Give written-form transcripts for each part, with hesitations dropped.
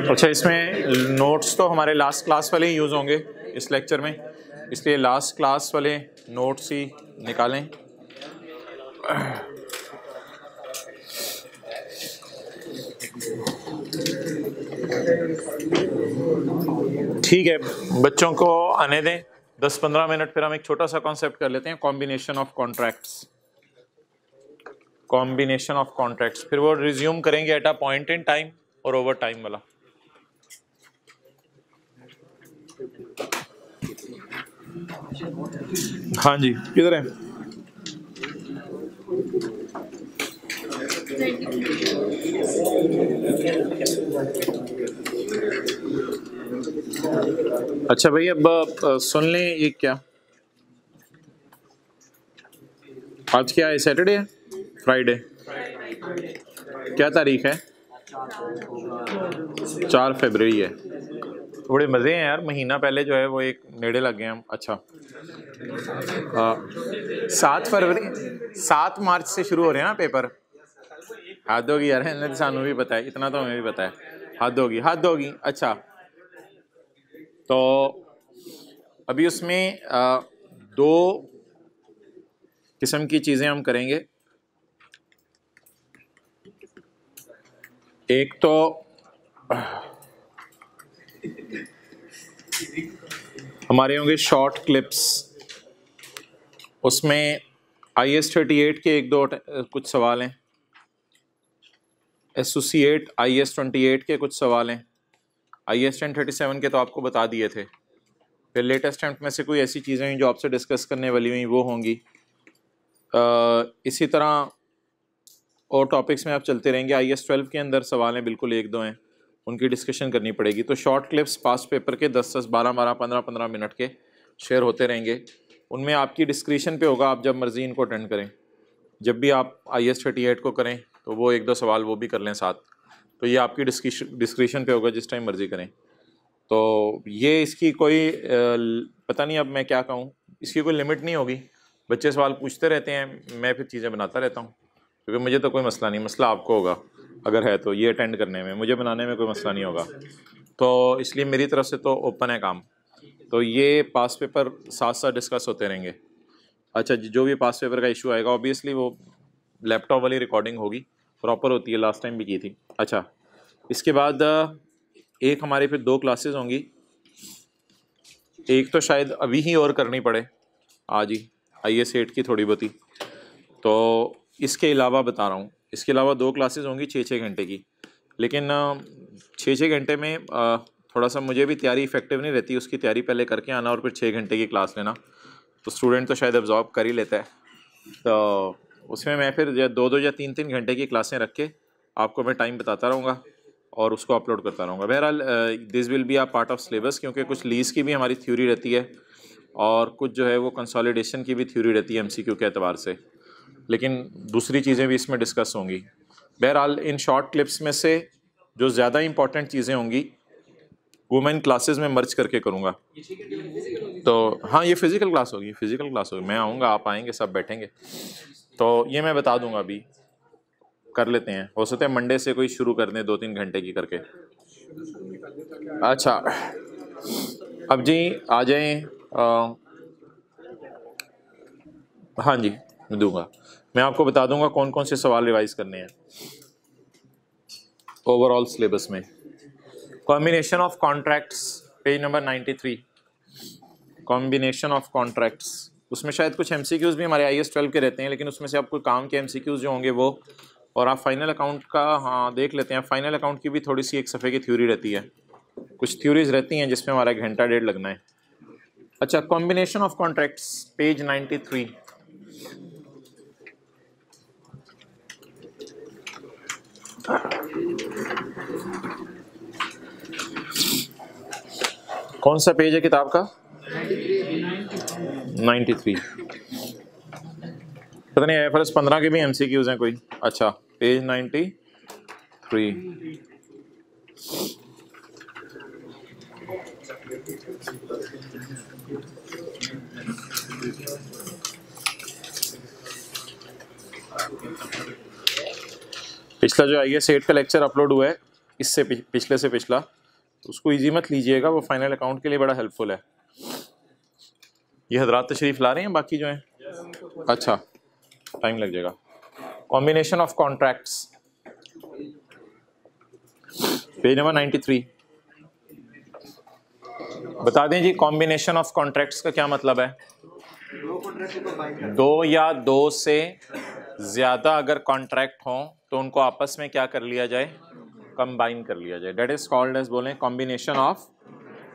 अच्छा, इसमें नोट्स तो हमारे लास्ट क्लास वाले ही यूज़ होंगे इस लेक्चर में, इसलिए लास्ट क्लास वाले नोट्स ही निकालें। ठीक है, बच्चों को आने दें 10-15 मिनट, फिर हम एक छोटा सा कॉन्सेप्ट कर लेते हैं, combination of contracts. Combination of contracts फिर वो रिज्यूम करेंगे at a point in time और ओवर टाइम वाला। हाँ जी, किधर है? अच्छा भाई, अब सुन लें, ये क्या आज क्या है? सैटरडे है? फ्राइडे? क्या तारीख है? 4 फरवरी है। थोड़े मज़े हैं यार, महीना पहले जो है वो एक नेड़े लग गए हम। अच्छा 7 फरवरी, 7 मार्च से शुरू हो रहे हैं ना पेपर। हद होगी यार, इन्हें सानू भी पता है, इतना तो हमें भी पता है। हद होगी, हद होगी। अच्छा, तो अभी उसमें 2 किस्म की चीज़ें हम करेंगे। एक तो हमारे होंगे शॉर्ट क्लिप्स, उसमें IS 38 के 1-2 कुछ सवाल हैं, एसोसिएट IS 28 के कुछ सवाल हैं, IS 1037 के तो आपको बता दिए थे। फिर लेटेस्ट अटेम्प्ट में से कोई ऐसी चीज़ें हैं जो आपसे डिस्कस करने वाली हुई वो होंगी। इसी तरह और टॉपिक्स में आप चलते रहेंगे। IS 12 के अंदर सवाल हैं, बिल्कुल 1-2 हैं, उनकी डिस्कशन करनी पड़ेगी। तो शॉर्ट क्लिप्स पास पेपर के 10-10, 12-12, 15-15 मिनट के शेयर होते रहेंगे। उनमें आपकी डिस्क्रिप्शन पे होगा, आप जब मर्ज़ी इनको अटेंड करें। जब भी आप IS 38 को करें तो वो 1-2 सवाल वो भी कर लें साथ, तो ये आपकी डिस्क्रिप्शन पे होगा, जिस टाइम मर्ज़ी करें। तो ये इसकी कोई पता नहीं अब मैं क्या कहूँ, इसकी कोई लिमिट नहीं होगी। बच्चे सवाल पूछते रहते हैं, मैं फिर चीज़ें बनाता रहता हूँ, क्योंकि मुझे तो कोई मसला नहीं, मसला आपको होगा अगर है तो ये अटेंड करने में, मुझे बनाने में कोई मसला नहीं होगा। तो इसलिए मेरी तरफ से तो ओपन है काम। तो ये पास पेपर साथ साथ डिस्कस होते रहेंगे। अच्छा, जो भी पास पेपर का इशू आएगा ऑब्वियसली वो लैपटॉप वाली रिकॉर्डिंग होगी, प्रॉपर होती है, लास्ट टाइम भी की थी। अच्छा, इसके बाद एक हमारी फिर 2 क्लासेस होंगी। एक तो शायद अभी ही और करनी पड़े, आज ही, IS 8 की थोड़ी बहुती। तो इसके अलावा बता रहा हूँ, इसके अलावा 2 क्लासेस होंगी 6-6 घंटे की। लेकिन 6-6 घंटे में थोड़ा सा मुझे भी तैयारी इफेक्टिव नहीं रहती, उसकी तैयारी पहले करके आना और फिर 6 घंटे की क्लास लेना, तो स्टूडेंट तो शायद एब्जॉर्ब कर ही लेता है। तो उसमें मैं फिर 2-2 या 3-3 घंटे की क्लासें रख के आपको मैं टाइम बताता रहूँगा और उसको अपलोड करता रहूँगा। बहरहाल this will be a part of syllabus, क्योंकि कुछ लीज की भी हमारी थ्योरी रहती है और कुछ जो है वो कंसोलिडेशन की भी थ्योरी रहती है MCQ के एतबार से, लेकिन दूसरी चीज़ें भी इसमें डिस्कस होंगी। बहरहाल इन शॉर्ट क्लिप्स में से जो ज़्यादा इंपॉर्टेंट चीज़ें होंगी वो मैं इन क्लासेस में मर्ज करके करूँगा। तो हाँ, ये फिज़िकल क्लास होगी, फिज़िकल क्लास होगी, मैं आऊँगा, आप आएंगे, सब बैठेंगे। तो ये मैं बता दूंगा, अभी कर लेते हैं, हो सकता है मंडे से कोई शुरू कर दें 2-3 घंटे की करके। अच्छा, अब जी आ जाएं। हाँ जी, मैं दूंगा, मैं आपको बता दूंगा कौन कौन से सवाल रिवाइज करने हैं ओवरऑल सिलेबस में। Combination of contracts, page number 93। Combination of contracts, उसमें शायद कुछ MCQs भी हमारे IS 12 के रहते हैं, लेकिन उसमें से आपको काम के MCQs जो होंगे वो, और आप फाइनल अकाउंट का हाँ देख लेते हैं। फाइनल अकाउंट की भी थोड़ी सी एक सफ़े की थ्योरी रहती है, कुछ थ्योरीज रहती हैं जिसमें हमारा 1-1.5 घंटा लगना है। अच्छा, कॉम्बिनेशन ऑफ कॉन्ट्रैक्ट्स, पेज 93। कौन सा पेज है किताब का? 93। पता नहीं IFRS 15 के भी MCQs हैं कोई। अच्छा, पेज 93। पिछला जो IAS 8 का लेक्चर अपलोड हुआ है, इससे पिछले से पिछला, तो उसको इजी मत लीजिएगा, वो फाइनल अकाउंट के लिए बड़ा हेल्पफुल है। ये हजरात तशरीफ ला रहे हैं, बाकी जो हैं अच्छा टाइम लग जाएगा। Combination of contracts, page number 93। बता दें जी, कॉम्बिनेशन ऑफ कॉन्ट्रैक्ट्स का क्या मतलब है? दो या दो से ज्यादा अगर कॉन्ट्रैक्ट हो तो उनको आपस में क्या कर लिया जाए? कंबाइन कर लिया जाए। डेट इज कॉल्ड एज, बोलें, कॉम्बिनेशन ऑफ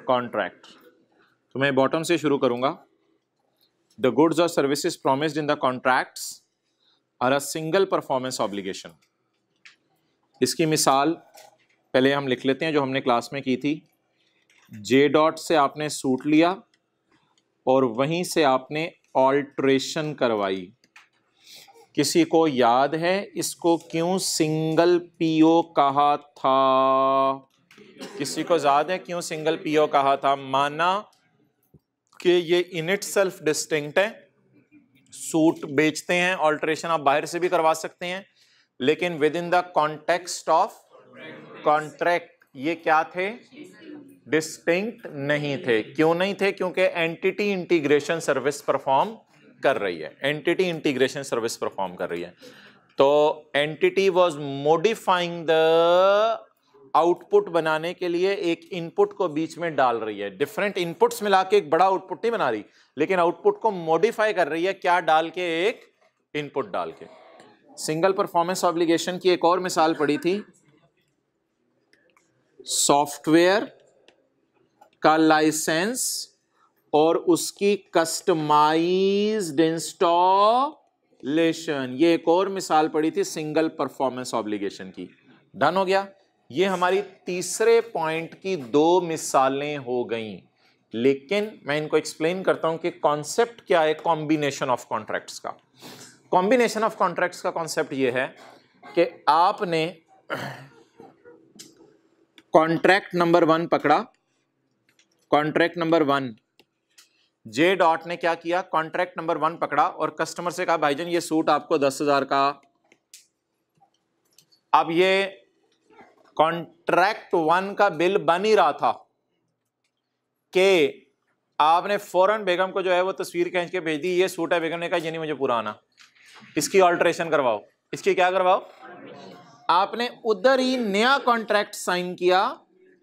कॉन्ट्रैक्ट। तो मैं बॉटम से शुरू करूंगा। द गुड्स और services promised in the contracts are a single performance obligation. इसकी मिसाल पहले हम लिख लेते हैं जो हमने क्लास में की थी। जे डॉट से आपने सूट लिया और वहीं से आपने ऑल्ट्रेशन करवाई। किसी को याद है इसको क्यों सिंगल पीओ कहा था? किसी को याद है क्यों सिंगल पीओ कहा था? माना कि ये इन इट सेल्फ डिस्टिंक्ट है, सूट बेचते हैं, ऑल्ट्रेशन आप बाहर से भी करवा सकते हैं, लेकिन with in the context of contract ये क्या थे? डिस्टिंक्ट नहीं थे। क्यों नहीं थे? क्योंकि एंटिटी इंटीग्रेशन सर्विस परफॉर्म कर रही है। एंटिटी इंटीग्रेशन सर्विस परफॉर्म कर रही है। तो entity was modifying the output बनाने के लिए एक इनपुट को बीच में डाल रही है। डिफरेंट इनपुट्स मिला के एक बड़ा आउटपुट नहीं बना रही, लेकिन आउटपुट को मॉडिफाई कर रही है। क्या डाल के? एक इनपुट डाल के। सिंगल परफॉर्मेंस ऑब्लिगेशन की एक और मिसाल पड़ी थी, सॉफ्टवेयर का लाइसेंस और उसकी कस्टमाइज्ड इंस्टॉलेशन। ये एक और मिसाल पड़ी थी सिंगल परफॉर्मेंस ऑब्लिगेशन की। डन हो गया। ये हमारी तीसरे पॉइंट की दो मिसालें हो गई, लेकिन मैं इनको एक्सप्लेन करता हूं कि कॉन्सेप्ट क्या है कॉम्बिनेशन ऑफ कॉन्ट्रैक्ट्स का। कॉम्बिनेशन ऑफ कॉन्ट्रैक्ट्स का कॉन्सेप्ट ये है कि आपने कॉन्ट्रैक्ट नंबर 1 पकड़ा। कॉन्ट्रैक्ट नंबर 1, जे डॉट ने क्या किया? कॉन्ट्रैक्ट नंबर 1 पकड़ा और कस्टमर से कहा भाईजान ये सूट आपको 10,000 का। अब ये कॉन्ट्रैक्ट 1 का बिल बन ही रहा था कि आपने फौरन बेगम को जो है वो तस्वीर खींच के भेज दी, ये सूट है। बेगम ने कहा ये नहीं मुझे पूरा आना, इसकी ऑल्ट्रेशन करवाओ। इसकी क्या करवाओ? आपने उधर ही नया कॉन्ट्रैक्ट साइन किया,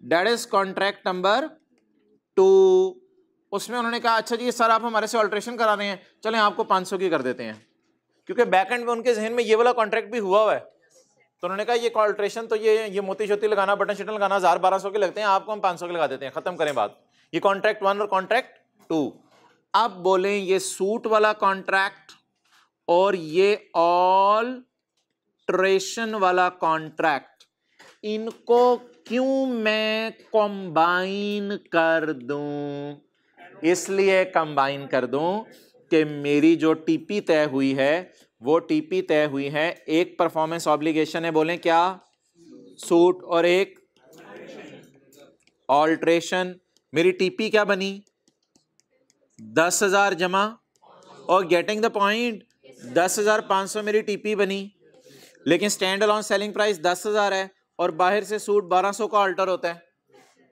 दैट इज कॉन्ट्रैक्ट नंबर 2। उसमें उन्होंने कहा अच्छा जी सर आप हमारे से ऑल्ट्रेशन करा रहे हैं, चलें आपको 500 की कर देते हैं, क्योंकि बैकएंड में उनके जहन में ये वाला कॉन्ट्रैक्ट भी हुआ हुआ है। तो उन्होंने कहा ये ऑल्ट्रेशन तो ये मोती शोती लगाना, बटन शटन लगाना 1000-1200 के लगते हैं, आपको हम 500 के लगा देते हैं, खत्म करें बात। ये कॉन्ट्रैक्ट 1 और कॉन्ट्रैक्ट 2। अब बोलें ये सूट वाला कॉन्ट्रैक्ट और ये ऑल्ट्रेशन वाला कॉन्ट्रैक्ट, इनको क्यों मैं कंबाइन कर दूं? इसलिए कंबाइन कर दूं कि मेरी जो टीपी तय हुई है वो टीपी तय हुई है, एक परफॉर्मेंस ऑब्लिगेशन है, बोलें क्या? सूट, और एक ऑल्ट्रेशन। मेरी टीपी क्या बनी? 10,000 जमा, और गेटिंग द पॉइंट 10,500 मेरी टीपी बनी, लेकिन स्टैंड अलोन सेलिंग प्राइस 10,000 है और बाहर से सूट 1200 का ऑल्टर होता है।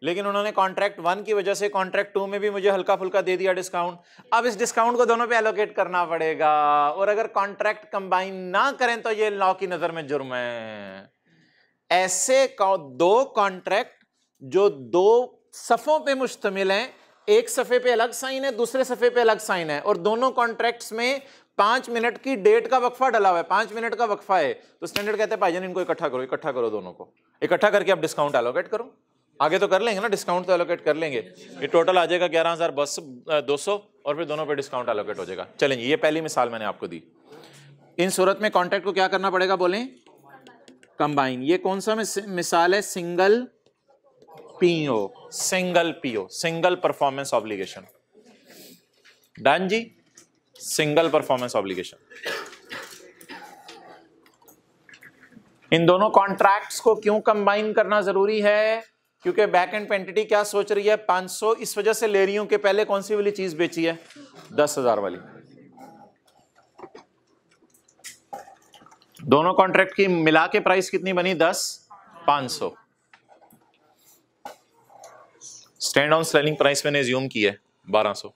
लेकिन उन्होंने कॉन्ट्रैक्ट 1 की वजह से कॉन्ट्रैक्ट 2 में भी मुझे हल्का फुल्का दे दिया डिस्काउंट। अब इस डिस्काउंट को दोनों पे एलोकेट करना पड़ेगा, और अगर कॉन्ट्रैक्ट कंबाइन ना करें तो ये लॉ की नजर में जुर्म है। ऐसे दो कॉन्ट्रैक्ट जो 2 सफ़ों पे मुश्तमिल हैं, एक सफ़े पे अलग साइन है, दूसरे सफ़े पे अलग साइन है, और दोनों कॉन्ट्रैक्ट्स में 5 मिनट की डेट का वक्फा डला हुआ है, 5 मिनट का वक्फा है। तो स्टैंडर्ड कहते हैं भाईजान इनको इकट्ठा करो, दोनों को इकट्ठा करके आप डिस्काउंट एलोकेट करो। आगे तो कर लेंगे ना, डिस्काउंट तो एलोकेट कर लेंगे। ये टोटल आ जाएगा 11,200 और फिर दोनों पे डिस्काउंट एलोकेट हो जाएगा। चलें, ये पहली मिसाल मैंने आपको दी। इन सूरत में कॉन्ट्रैक्ट को क्या करना पड़ेगा? बोलें कंबाइन। ये कौन सा मिसाल है? Single PO, single performance obligation. Done जी, सिंगल परफॉर्मेंस ऑब्लिगेशन। इन दोनों कॉन्ट्रैक्ट्स को क्यों कंबाइन करना जरूरी है? क्योंकि बैक एंड एंटिटी क्या सोच रही है? 500 इस वजह से ले रही हूं कि पहले कौन सी वाली चीज बेची है? 10,000 वाली। दोनों कॉन्ट्रैक्ट की मिला के प्राइस कितनी बनी? 10,500। स्टैंड ऑन सेलिंग प्राइस मैंने एज्यूम की है 1200।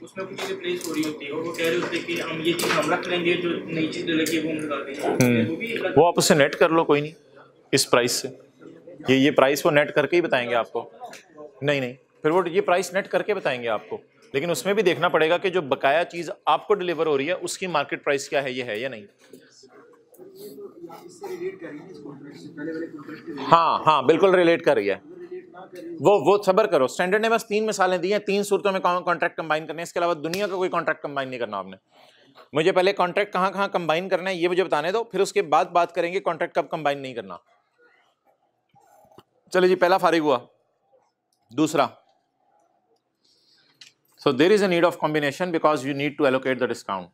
उसमें कुछ चीजें प्लेस हो रही होती है और वो कह रहे होते हैं कि हम ये चीज हम रख लेंगे, जो नई चीज लगी वो हम लगा देंगे, वो भी वो आप उससे नेट कर लो, कोई नहीं, इस प्राइस से। ये प्राइस वो नेट करके ही बताएंगे आपको। नहीं नहीं, फिर वो ये प्राइस नेट करके बताएंगे आपको, लेकिन उसमें भी देखना पड़ेगा कि जो बकाया चीज आपको डिलीवर हो रही है उसकी मार्केट प्राइस क्या है, ये है या नहीं। हाँ हाँ बिल्कुल रिलेट कर रही है। वो सबर करो, स्टैंडर्ड ने बस 3 मिसालें दी हैं, 3 सूरतों में कॉन्ट्रैक्ट कंबाइन करने, इसके अलावा दुनिया का कोई कॉन्ट्रैक्ट कंबाइन नहीं करना आपने। मुझे पहले कॉन्ट्रैक्ट कहाँ कहाँ कंबाइन करना है ये मुझे बताने दो, फिर उसके बाद बात करेंगे कॉन्ट्रैक्ट कब कंबाइन नहीं करना। चलो जी, पहला फारिग हुआ। दूसरा, so there is a need of combination because you need to allocate the discount.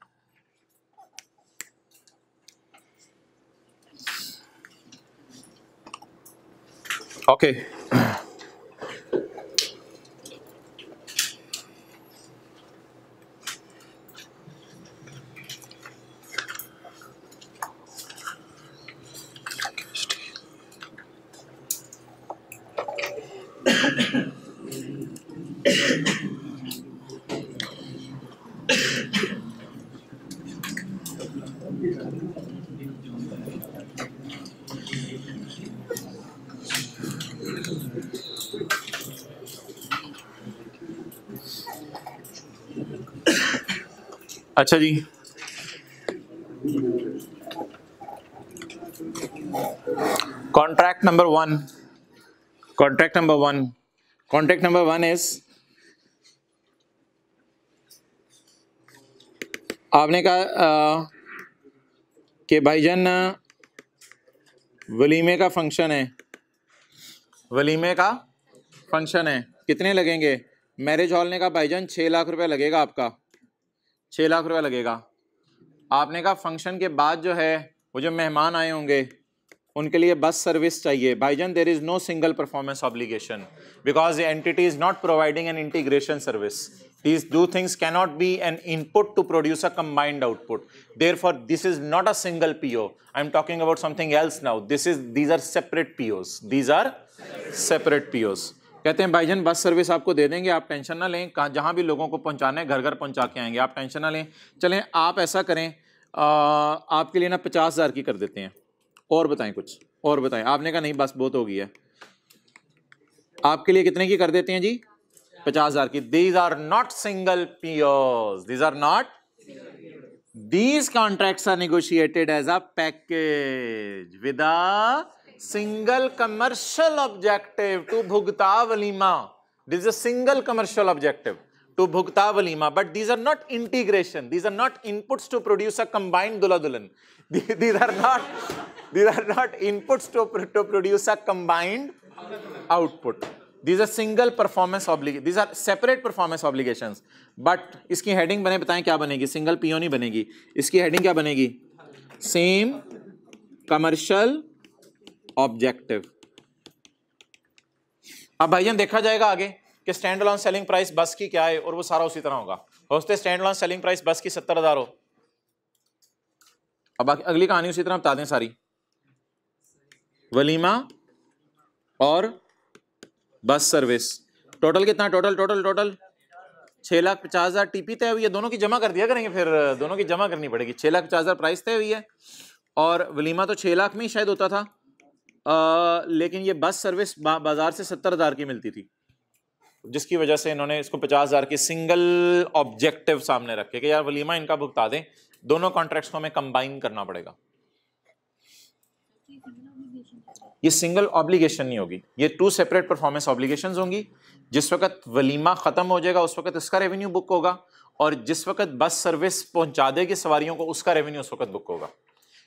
Okay. अच्छा जी, कॉन्ट्रैक्ट नंबर वन इज, आपने कहा कि भाईजान वलीमे का फंक्शन है, कितने लगेंगे? मैरिज हॉल ने कहा भाईजान 6 लाख रुपए लगेगा आपका, 6 लाख रुपए लगेगा। आपने कहा फंक्शन के बाद जो है वो जो मेहमान आए होंगे उनके लिए बस सर्विस चाहिए। भाईजान there is no single performance obligation because the entity is not providing an integration service. These two things cannot be an input to produce a combined output. Therefore, this is not a single PO. I'm talking about something else now. These are separate POs. These are separate POs. कहते हैं भाईजान bus service आपको दे देंगे, आप tension ना लें, जहाँ भी लोगों को पहुँचाना है घर घर पहुँचा के आएंगे, आप टेंशन ना लें। चलें आप ऐसा करें, आपके लिए ना 50,000 की कर देते हैं। और बताएं कुछ, और बताएं। आपने कहा नहीं बस बहुत हो गई है, आपके लिए कितने की कर देते हैं जी? 50,000 की। These are not single POs. These contracts are negotiated as a package with a single commercial objective to bhugta walima. This is a single commercial objective to bhugta walima. But these are not integration. These are not inputs to produce a combined dulha dulhan. These are not inputs to produce a combined output. These are single performance obligations. These are separate performance obligations. But इसकी heading बने, बताएं क्या बनेगी? Single PO नहीं बनेगी, इसकी heading क्या बनेगी? Same commercial objective. अब भाईजान देखा जाएगा आगे कि स्टैंड अलोन सेलिंग प्राइस बस की क्या है और वो सारा उसी तरह होगा। होते स्टैंड अलोन सेलिंग प्राइस बस की 70,000 हो। अब अगली कहानी उसी तरह बता दें सारी। वलीमा और बस सर्विस टोटल कितना? टोटल 6,50,000 टीपी तय हुई है। दोनों की जमा कर दिया करेंगे, फिर दोनों की जमा करनी पड़ेगी। 6,50,000 प्राइस तय हुई है और वलीमा तो 6 लाख में ही शायद होता था, लेकिन ये बस सर्विस बाजार से 70,000 की मिलती थी, जिसकी वजह से इन्होंने इसको 50,000 की सिंगल ऑब्जेक्टिव सामने रखे कि यार वलीमा इनका भुगता दें। दोनों कॉन्ट्रैक्ट्स को हमें कंबाइन करना पड़ेगा। ये सिंगल ऑब्लिगेशन नहीं होगी, ये 2 सेपरेट परफॉर्मेंस ऑब्लिगेशंस होंगी। जिस वक्त वलीमा खत्म हो जाएगा उस वक्त इसका रेवेन्यू बुक होगा, और जिस वक्त बस सर्विस पहुंचा देगी सवारियों को उसका रेवेन्यू उस वक्त बुक होगा।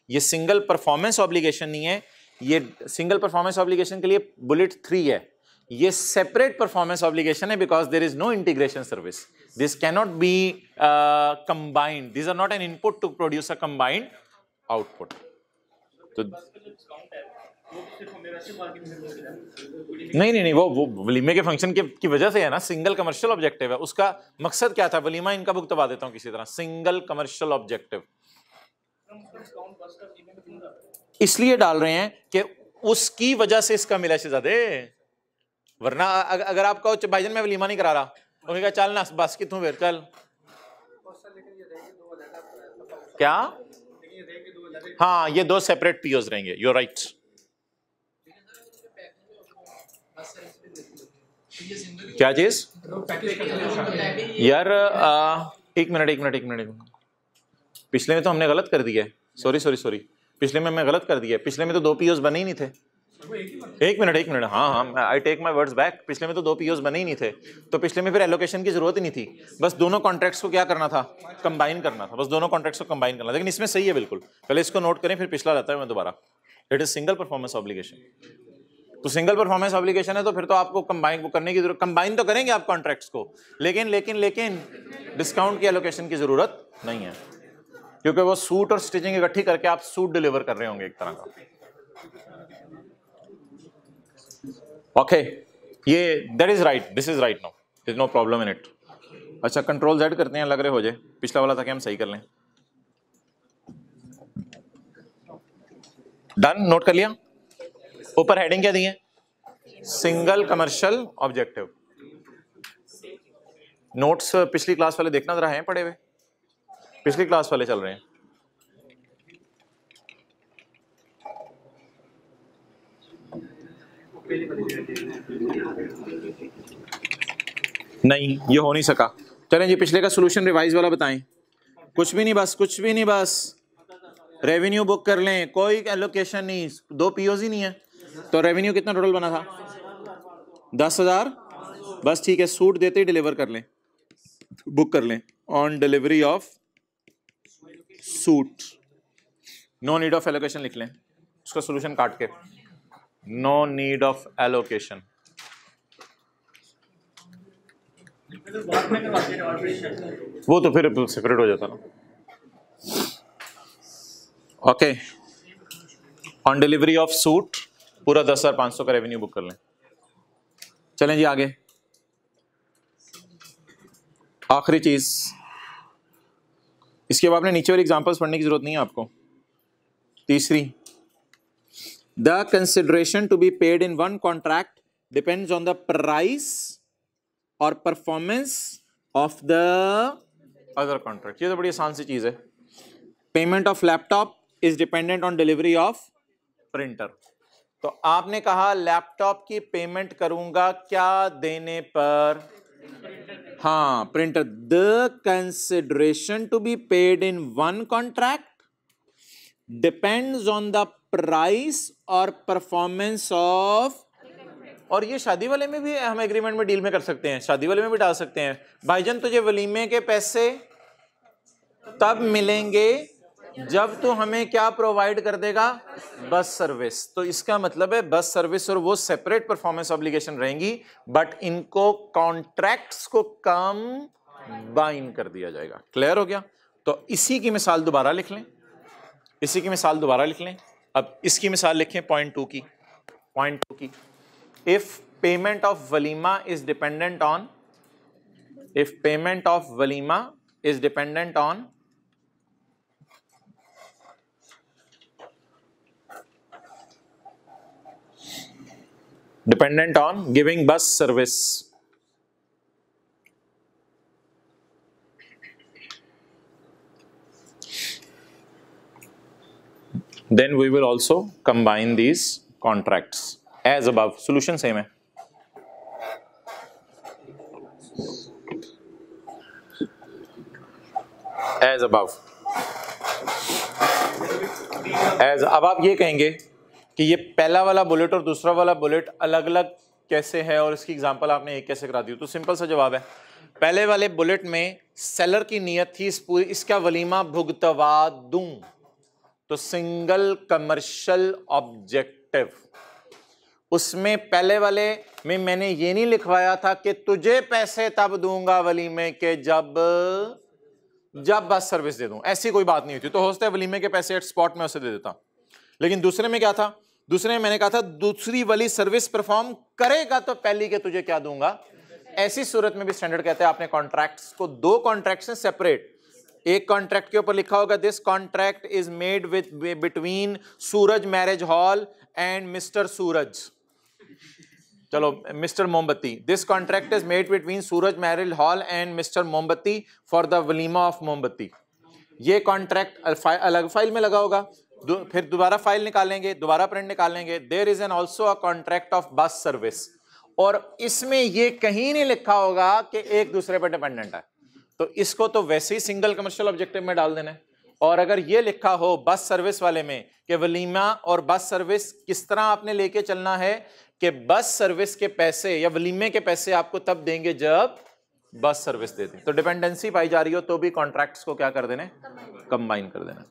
ये सिंगल परफॉर्मेंस ऑब्लिगेशन नहीं है। ये सिंगल परफॉर्मेंस ऑब्लिगेशन के लिए बुलेट 3 है, ये सेपरेट परफॉर्मेंस ऑब्लिगेशन है because there is no integration service. This cannot be combined, this are not an input to produce a combined output. तो नहीं नहीं नहीं, वो वलीमे के फंक्शन की वजह से है ना, सिंगल कमर्शियल ऑब्जेक्टिव है। उसका मकसद क्या था? वलीमा इनका भुगतवा देता हूँ किसी तरह, सिंगल कमर्शियल ऑब्जेक्टिव इसलिए डाल रहे हैं कि उसकी वजह से इसका मिला शहजादे। वरना अगर आप कहो भाईजान मैं वलीमा नहीं करा रहा, तो कहेगा चल ना बस कितों फिर चल। क्या? हाँ, ये दो सेपरेट पीओज रहेंगे, यू आर राइट। क्या चीज यार? एक मिनट, पिछले में तो हमने गलत कर दिया है। सॉरी, पिछले में मैं गलत कर दिया। पिछले में तो दो पीओज बने ही नहीं थे। एक मिनट, हाँ, I take my words back. पिछले में तो दो पीओज बने ही नहीं थे, तो पिछले में फिर एलोकेशन की जरूरत ही नहीं थी। बस दोनों कॉन्ट्रैक्ट्स को क्या करना था? कंबाइन करना था। बस दोनों कॉन्ट्रैक्ट्स को कंबाइन करना। लेकिन इसमें सही है बिल्कुल। पहले इसको नोट करें, फिर पिछला रहता है मैं दोबारा। It is single performance obligation. तो सिंगल परफॉर्मेंस ऑब्लिगेशन है, तो फिर तो आपको कंबाइन करने की जरूरत, कंबाइन तो करेंगे आप कॉन्ट्रैक्ट्स को, लेकिन डिस्काउंट की एलोकेशन की जरूरत नहीं है, क्योंकि वो सूट और स्टिचिंग इकट्ठी करके आप सूट डिलीवर कर रहे होंगे एक तरह का। ओके, ये that is right, this is right, no there is no problem in it. अच्छा, कंट्रोल Z करते हैं, लग रहे हो जाए। पिछला वाला था कि हम सही कर लें। डन, नोट कर लिया। ऊपर हेडिंग क्या दी है? Single commercial objective. नोट्स पिछली क्लास वाले देखना जरा, हैं पड़े हुए? पिछली क्लास वाले चल रहे हैं। नहीं, ये हो नहीं सका। चलें जी, पिछले का सॉल्यूशन रिवाइज वाला बताएं। कुछ भी नहीं, बस रेवेन्यू बुक कर लें, कोई एलोकेशन नहीं, दो पीओज ही नहीं है। तो रेवेन्यू कितना टोटल बना था? 10,000। बस ठीक है, सूट देते ही डिलीवर कर लें, बुक कर लें। On delivery of suit, no need of allocation लिख लें, उसका सॉल्यूशन काट के, नो नीड ऑफ एलोकेशन। वो तो फिर सेपरेट हो जाता ना। Okay, on delivery of suit पूरा 10,500 का रेवेन्यू बुक कर लें। चलें जी आगे। आखिरी चीज, इसके बाद में नीचे वाली एग्जांपल्स पढ़ने की जरूरत नहीं है आपको। तीसरी, the consideration to be paid in one contract depends on the price और performance of the other contract. ये तो बड़ी आसान सी चीज है। Payment of laptop is dependent on delivery of printer. तो आपने कहा लैपटॉप की पेमेंट करूंगा क्या देने पर? हाँ, printer. The consideration to be paid in one contract depends on the price और परफॉर्मेंस ऑफ। और ये शादी वाले में भी हम एग्रीमेंट में डील में कर सकते हैं, शादी वाले में भी डाल सकते हैं। भाईजान तुझे वलीमे के पैसे तब मिलेंगे जब तू हमें क्या प्रोवाइड कर देगा? Bus service. तो इसका मतलब है बस सर्विस और वो सेपरेट परफॉर्मेंस ऑब्लिगेशन रहेंगी, बट इनको कॉन्ट्रैक्ट्स को कंबाइन कर दिया जाएगा। क्लियर हो गया? तो इसी की मिसाल दोबारा लिख लें, अब इसकी मिसाल लिखें पॉइंट टू की। If payment of walima is dependent on, dependent on giving bus service, then we will also combine these contracts as above. Solution same है। as above, अब आप ये कहेंगे कि ये पहला वाला बुलेट और दूसरा वाला बुलेट अलग अलग कैसे है और इसकी एग्जांपल आपने एक कैसे करा दी? तो सिंपल सा जवाब है, पहले वाले बुलेट में सेलर की नियत थी इसका वलीमा भुगतवा दूं, तो सिंगल कमर्शियल ऑब्जेक्टिव। उसमें पहले वाले में मैंने ये नहीं लिखवाया था कि तुझे पैसे तब दूंगा वलीमे के जब बस सर्विस दे दूं, ऐसी कोई बात नहीं होती। तो हो सकता है वलीमे के पैसे एट स्पॉट में उसे दे देता। लेकिन दूसरे में क्या था? दूसरे में मैंने कहा था दूसरी वाली सर्विस परफॉर्म करेगा तो पहली के तुझे क्या दूंगा। ऐसी सूरत में भी स्टैंडर्ड कहते हैं आपने कॉन्ट्रैक्ट्स को, दो कॉन्ट्रैक्ट्स हैं सेपरेट, एक कॉन्ट्रैक्ट के ऊपर लिखा होगा this contract is made with between Suraj marriage hall and mister Suraj, चलो mister Mombatti, this contract is made between Suraj marriage hall and mister Mombatti for the वलीमा ऑफ मोमबत्ती। ये कॉन्ट्रैक्ट अलग फाइल में लगा होगा, फिर दोबारा फाइल निकालेंगे, दोबारा प्रिंट निकालेंगे। There is an also a contract of bus service, और इसमें ये कहीं नहीं लिखा होगा कि एक दूसरे पर डिपेंडेंट है, तो इसको तो वैसे ही सिंगल कमर्शियल ऑब्जेक्टिव में डाल देना है। और अगर ये लिखा हो बस सर्विस वाले में कि वलीमा और बस सर्विस किस तरह आपने लेके चलना है कि बस सर्विस के पैसे या वलीमे के पैसे आपको तब देंगे जब बस सर्विस देते, तो डिपेंडेंसी पाई जा रही हो तो भी कॉन्ट्रैक्ट्स को क्या कर देना, कंबाइन कर देना।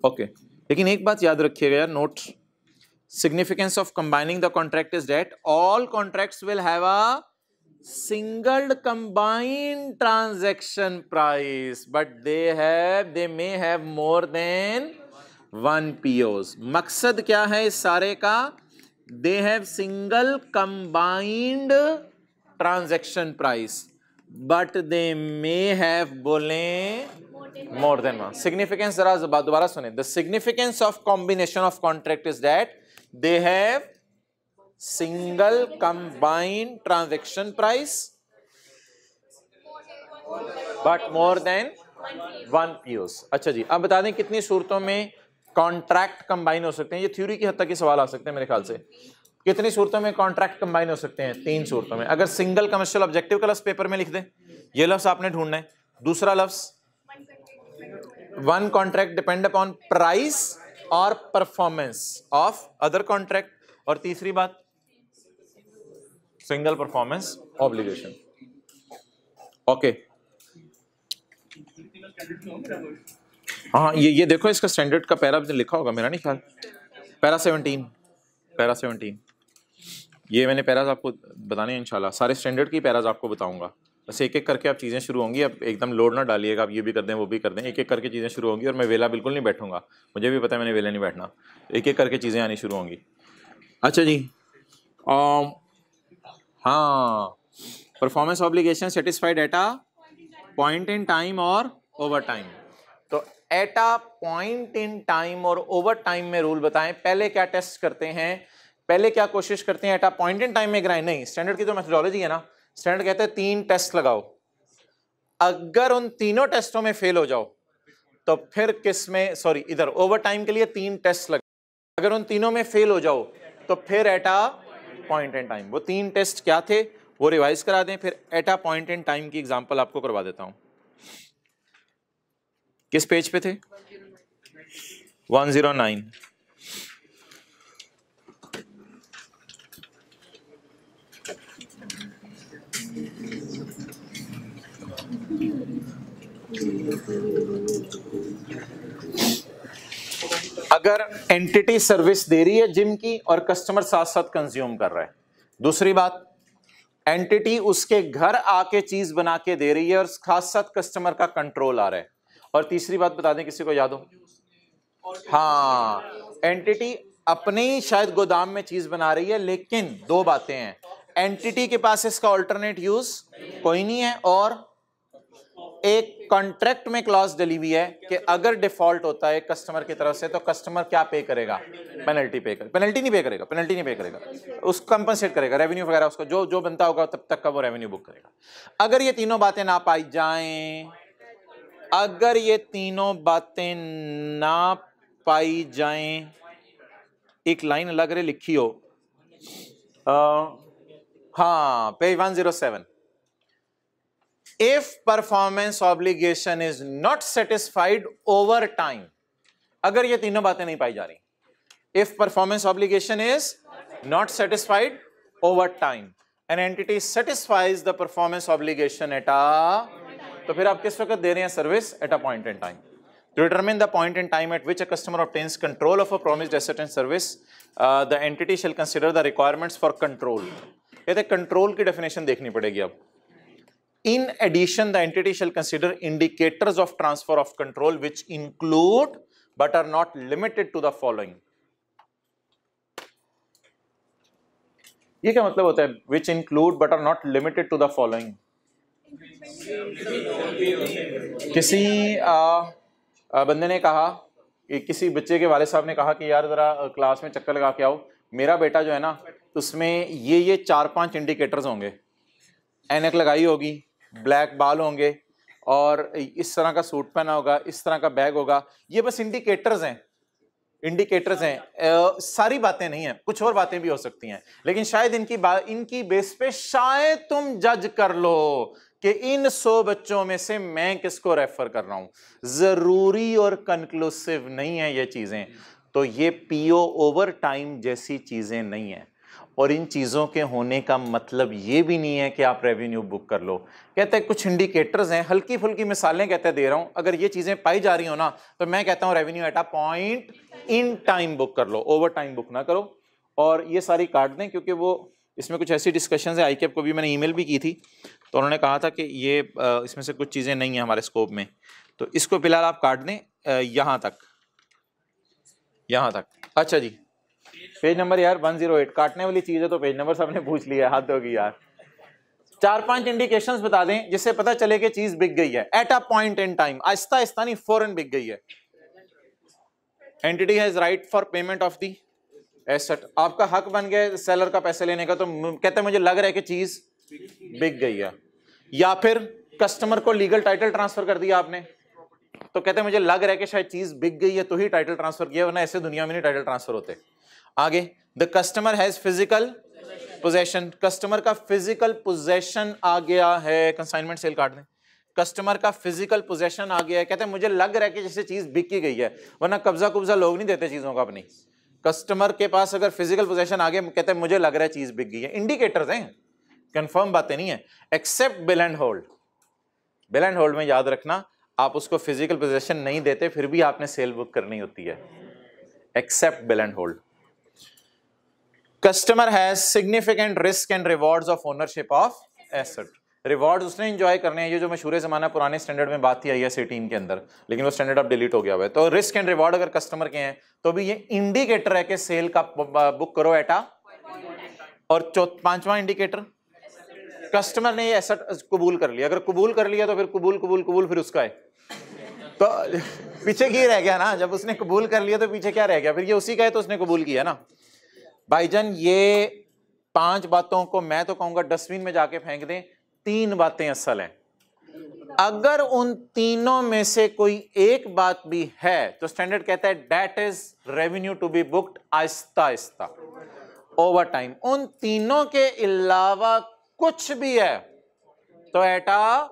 ओके, लेकिन एक बात याद रखिएगा यार, note significance of combining the contract is that all contracts will have a single combined transaction price, but they may have more than one POs. मकसद क्या है इस सारे का, they have single combined transaction price, but they may have बोले more than one. Significance जरा दोबारा सुने, the significance of combination of contract is that they have single combined transaction price but more than one POs. अच्छा जी, अब बता दें कितनी सूरतों में कॉन्ट्रैक्ट कंबाइन हो सकते हैं। ये थ्योरी की हद तक के सवाल आ सकते हैं मेरे ख्याल से। कितनी सूरतों में कॉन्ट्रैक्ट कंबाइन हो सकते हैं? 3 सूरतों में। अगर सिंगल कमर्शियल ऑब्जेक्टिव का लफ्ज पेपर में लिख दें, ये लफ्ज आपने ढूंढना है। दूसरा लफ्ज one contract depend upon price और परफॉर्मेंस ऑफ अदर कॉन्ट्रैक्ट, और तीसरी बात सिंगल परफॉर्मेंस ऑब्लिगेशन। ओके, हाँ ये देखो इसका स्टैंडर्ड का पैरा लिखा होगा, मेरा नहीं ख्याल, पैरा 17 ये मैंने पैराज आपको बताने हैं इंशाल्लाह, सारे स्टैंडर्ड की पैराज आपको बताऊंगा। बस एक एक करके आप चीज़ें शुरू होंगी, अब एकदम लोड ना डालिएगा, आप ये भी कर दें वो भी कर दें, एक एक करके चीज़ें शुरू होंगी। और मैं वेला बिल्कुल नहीं बैठूंगा, मुझे भी पता है मैंने वेला नहीं बैठना, एक एक करके चीज़ें आनी शुरू होंगी। अच्छा जी, हाँ, performance obligation satisfied at a point in time और ओवर टाइम। तो at a point in time और ओवर टाइम में रूल बताएं। पहले क्या टेस्ट करते हैं, पहले क्या कोशिश करते हैं? At a point in time में गिराएं नहीं, स्टैंडर्ड की तो मेथोडोलॉजी है ना, स्टैंडर्ड कहते हैं 3 टेस्ट लगाओ, अगर उन तीनों टेस्टों में फेल हो जाओ तो फिर किस में, सॉरी इधर ओवर टाइम के लिए 3 टेस्ट लगा, अगर उन तीनों में फेल हो जाओ तो फिर at a point in time. वो 3 टेस्ट क्या थे वो रिवाइज करा दें, फिर at a point in time की एग्जांपल आपको करवा देता हूं। किस पेज पे थे? 109। अगर एंटिटी सर्विस दे रही है जिम की और कस्टमर साथ साथ कंज्यूम कर रहा है, दूसरी बात एंटिटी उसके घर आके चीज बना के दे रही है और साथ साथ कस्टमर का कंट्रोल आ रहा है, और तीसरी बात बता दें, किसी को याद हो? हाँ, एंटिटी अपने ही शायद गोदाम में चीज बना रही है, लेकिन 2 बातें हैं, एंटिटी के पास इसका अल्टरनेट यूज कोई नहीं है, और एक कॉन्ट्रैक्ट में क्लॉज डली हुई है कि अगर डिफॉल्ट होता है कस्टमर की तरफ से तो कस्टमर क्या पे करेगा? पेनल्टी पे करेगा, पेनल्टी नहीं पे करेगा, उसको कंपनसेट करेगा, रेवेन्यू वगैरह उसको जो जो बनता होगा तब तक का वो रेवेन्यू बुक करेगा। अगर ये तीनों बातें ना पाई जाएं, अगर ये तीनों बातें ना पाई जाएं, एक लाइन अलग रे लिखी हो, हाँ page 107, if performance obligation is not satisfied over time, अगर ये तीनों बातें नहीं पाई जा रही, if performance obligation is not satisfied over time, an entity satisfies the performance obligation at a, तो फिर आप किस वक्त दे रहे हैं service? At a point in time. To determine the point in time at which a customer obtains control of a promised asset and service, the entity shall consider the requirements for control. कहते हैं control की definition देखनी पड़ेगी अब। In addition, the entity shall consider indicators of transfer of control which include but are not limited to the following. ये क्या मतलब होता है? Which include but are not limited to the following. किसी बंदे ने कहा कि किसी बच्चे के वाले साहब ने कहा कि यार जरा क्लास में चक्कर लगा के आओ, मेरा बेटा जो है ना उसमें ये 4-5 इंडिकेटर्स होंगे, ऐनक लगाई होगी, ब्लैक बाल होंगे और इस तरह का सूट पहना होगा, इस तरह का बैग होगा। ये बस इंडिकेटर्स हैं, इंडिकेटर्स हैं, सारी बातें नहीं हैं, कुछ और बातें भी हो सकती हैं, लेकिन शायद इनकी बेस पे शायद तुम जज कर लो कि इन 100 बच्चों में से मैं किसको रेफर कर रहा हूं। जरूरी और कंक्लूसिव नहीं है ये चीजें। तो ये पीओ ओवर टाइम जैसी चीजें नहीं है, और इन चीजों के होने का मतलब ये भी नहीं है कि आप रेवेन्यू बुक कर लो। कहते हैं कुछ इंडिकेटर्स हैं, हल्की फुल्की मिसालें कहते हैं दे रहा हूं, अगर ये चीजें पाई जा रही हो ना तो मैं कहता हूं revenue at a point in time book कर लो, ओवर टाइम बुक ना करो। और ये सारी काट दें, क्योंकि वो इसमें कुछ ऐसी डिस्कशन है, आईकेप को भी मैंने ईमेल भी की थी, तो उन्होंने कहा था कि ये इसमें से कुछ चीज़ें नहीं है हमारे स्कोप में, तो इसको फिलहाल आप काट दें यहाँ तक। अच्छा जी, पेज नंबर यार 108 काटने वाली चीज़ है तो पेज नंबर सबने पूछ लिया, हाथ होगी यार। 4-5 इंडिकेशंस बता दें जिससे पता चले कि चीज बिक गई है at a point in time, Aahista Aahista नहीं, फौरन बिक गई है। Entity has right for payment of the asset, आपका हक बन गया सेलर का पैसे लेने का, तो कहते हैं मुझे लग रहा है कि चीज बिक गई है। या फिर कस्टमर को लीगल टाइटल ट्रांसफर कर दिया आपने, तो कहते हैं मुझे लग रहा है कि शायद चीज बिक गई है तो ही टाइटल ट्रांसफर किया, वरना ऐसे दुनिया में नहीं टाइटल ट्रांसफर होते। आगे, the customer has physical possession, customer का फिजिकल पोजेशन आ गया है, कंसाइनमेंट सेल काट दें, कस्टमर का फिजिकल पोजेशन आ गया है, कहते हैं मुझे लग रहा है कि जैसे चीज बिक ही गई है, वरना कब्जा कुब्जा लोग नहीं देते चीजों का अपनी। कस्टमर के पास अगर फिजिकल पोजेशन आ गया, कहते हैं मुझे लग रहा है चीज बिक गई है। इंडिकेटर्स हैं, कंफर्म बातें नहीं है, except bill and hold. Bill and hold में याद रखना, आप उसको फिजिकल पोजेशन नहीं देते फिर भी आपने सेल बुक करनी होती है, except bill and hold. Customer has significant risk and rewards of ownership of asset, rewards उसने एंजॉय करने हैं। ये जो मशहूर जमाना पुराने स्टैंडर्ड में बात थी IAS 18 के अंदर, लेकिन वो स्टैंडर्ड अब डिलीट हो गया हुआ है। तो रिस्क एंड रिवॉर्ड अगर कस्टमर के हैं तो भी ये इंडिकेटर है कि सेल का बुक करो एटा। और 5वां इंडिकेटर, कस्टमर ने ये एसेट कबूल कर लिया, अगर कबूल कर लिया तो फिर कबूल कबूल कबूल फिर उसका है, तो पीछे क्या रह गया ना, जब उसने कबूल कर लिया तो पीछे क्या रह गया, फिर ये उसी का है तो उसने कबूल किया ना। भाईजान ये 5 बातों को मैं तो कहूंगा डस्टबिन में जाके फेंक दें, 3 बातें असल हैं। अगर उन तीनों में से कोई एक बात भी है तो स्टैंडर्ड कहता है that is revenue to be booked आहिस्ता आहिस्ता ओवर टाइम। उन तीनों के अलावा कुछ भी है तो एटा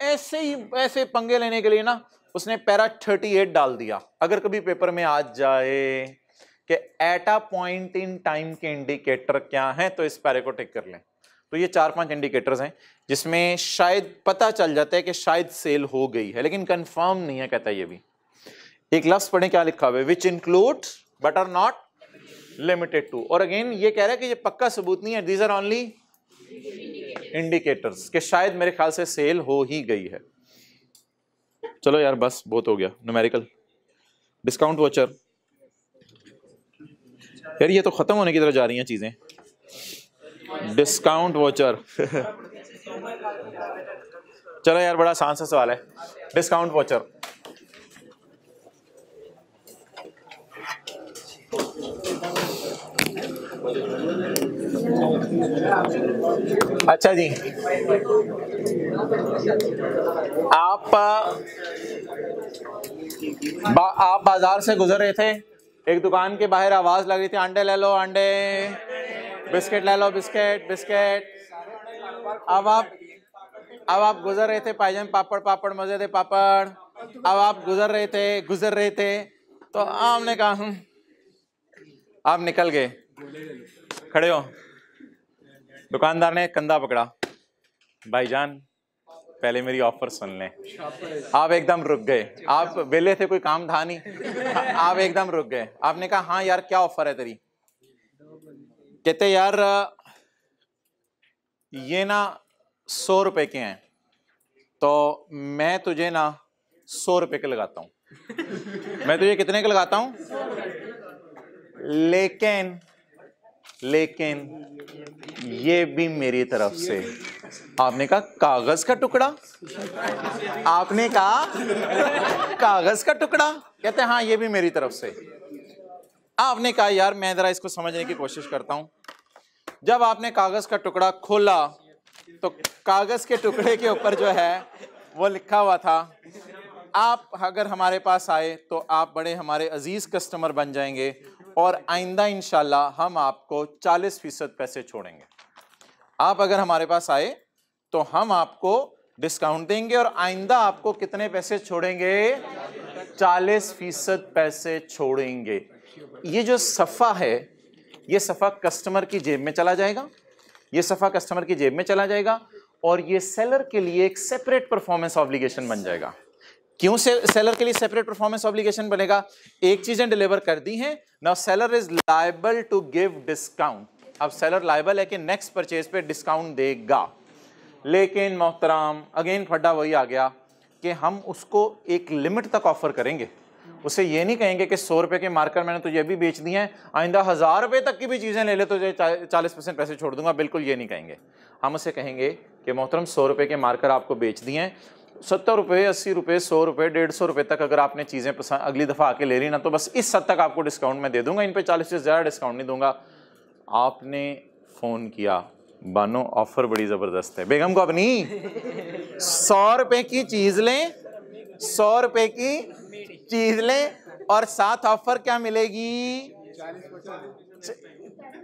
ऐसे ही, ऐसे पंगे लेने के लिए ना उसने पैरा 38 डाल दिया। अगर कभी पेपर में आ जाए कि at a point in time के इंडिकेटर क्या हैं तो इस पैरे को टिक कर लें। तो ये 4-5 इंडिकेटर्स हैं जिसमें शायद पता चल जाता है कि शायद सेल हो गई है, लेकिन कंफर्म नहीं है। कहता है ये भी एक लफ्ज पढ़ें क्या लिखा हुआ है, which include but are not limited to. और अगेन ये कह रहा है कि ये पक्का सबूत नहीं है, दीज आर ओनली इंडिकेटर्स कि शायद मेरे ख्याल से सेल हो ही गई है। चलो यार बस बहुत हो गया न्यूमेरिकल। डिस्काउंट वोचर, यार ये तो खत्म होने की तरफ जा रही हैं चीजें। डिस्काउंट वोचर चलो यार बड़ा आसान सा सवाल है। डिस्काउंट वोचर, अच्छा जी, आप बाजार से गुजर रहे थे, एक दुकान के बाहर आवाज लग रही थी अंडे ले लो अंडे, बिस्किट ले लो बिस्किट बिस्किट। अब आप गुजर रहे थे, पायजान पापड़ पापड़ मजे थे पापड़। अब आप गुजर रहे थे तो आपने कहा आप निकल गए, खड़े हो, दुकानदार ने कंधा पकड़ा, भाईजान पहले मेरी ऑफर सुन लें। आप एकदम रुक गए, आप वेले थे, कोई काम था नहीं, आप एकदम रुक गए। आपने कहा हाँ यार क्या ऑफर है तेरी? कहते यार ये ना 100 रुपए के हैं तो मैं तुझे ना 100 रुपए के लगाता हूं। मैं तुझे कितने के लगाता हूं? लेकिन लेकिन ये भी मेरी तरफ से। आपने कहा कागज का टुकड़ा, आपने कहा कागज का टुकड़ा, कहते हैं हाँ ये भी मेरी तरफ से। आपने कहा यार मैं जरा इसको समझने की कोशिश करता हूं। जब आपने कागज का टुकड़ा खोला तो कागज के टुकड़े के ऊपर जो है वो लिखा हुआ था, आप अगर हमारे पास आए तो आप बड़े हमारे अजीज कस्टमर बन जाएंगे और आइंदा इंशाल्लाह हम आपको 40% पैसे छोड़ेंगे। आप अगर हमारे पास आए तो हम आपको डिस्काउंट देंगे और आइंदा आपको कितने पैसे छोड़ेंगे? 40% पैसे छोड़ेंगे। ये जो सफ़ा है, ये सफ़ा कस्टमर की जेब में चला जाएगा, ये सफ़ा कस्टमर की जेब में चला जाएगा और ये सेलर के लिए एक सेपरेट परफॉर्मेंस ऑब्लिगेशन बन जाएगा। क्यों सेलर के लिए सेपरेट परफॉर्मेंस ऑब्लिगेशन बनेगा? एक चीजें डिलीवर कर दी हैं, now seller is liable to give discount. अब सेलर लायबल है कि नेक्स्ट परचेज पे डिस्काउंट देगा, लेकिन मोहतराम अगेन फड्डा वही आ गया कि हम उसको एक लिमिट तक ऑफर करेंगे। उसे ये नहीं कहेंगे कि 100 रुपए के मार्कर मैंने तुझे अभी बेच दिए हैं, आइंदा 1000 रुपए तक की भी चीजें ले ले तो 40% पैसे छोड़ दूंगा। बिल्कुल ये नहीं कहेंगे। हम उसे कहेंगे कि मोहतरम 100 रुपए के मार्कर आपको बेच दिए हैं, 70 रुपये, 80 रुपये, 100 रुपये, 150 रुपये तक अगर आपने चीज़ें पसंद अगली दफ़ा आके ले ली ना तो बस इस हद तक आपको डिस्काउंट मैं दे दूंगा, इन पे 40 से ज़्यादा डिस्काउंट नहीं दूंगा। आपने फ़ोन किया, बानो ऑफ़र बड़ी ज़बरदस्त है, बेगम को अपनी 100 रुपये की चीज़ लें, 100 रुपये की चीज़ लें और साथ ऑफ़र क्या मिलेगी?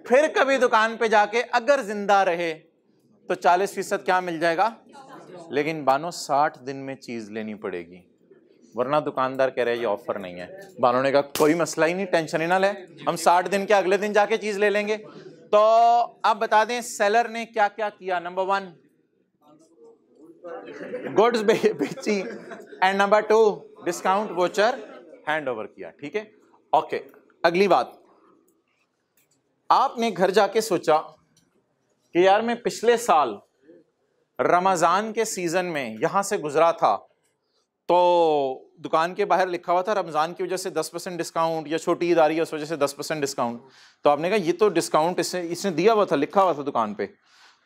फिर कभी दुकान पे जाके अगर जिंदा रहे तो 40% क्या मिल जाएगा? लेकिन बानो 60 दिन में चीज लेनी पड़ेगी, वरना दुकानदार कह रहे हैं ये ऑफर नहीं है। बानो ने कहा कोई मसला ही नहीं, टेंशन ही ना ले, हम 60 दिन के अगले दिन जाके चीज ले लेंगे। तो अब बता दें सेलर ने क्या क्या किया। नंबर 1 गुड्स बेची and number 2 discount voucher hand over किया। ठीक है, ओके। अगली बात, आपने घर जाके सोचा कि यार मैं पिछले साल रमजान के सीजन में यहां से गुजरा था तो दुकान के बाहर लिखा हुआ था रमजान की वजह से 10% डिस्काउंट, या छोटी ईद आ रही है उस वजह से 10% डिस्काउंट। तो आपने कहा ये तो डिस्काउंट इसने दिया हुआ था, लिखा हुआ था दुकान पे।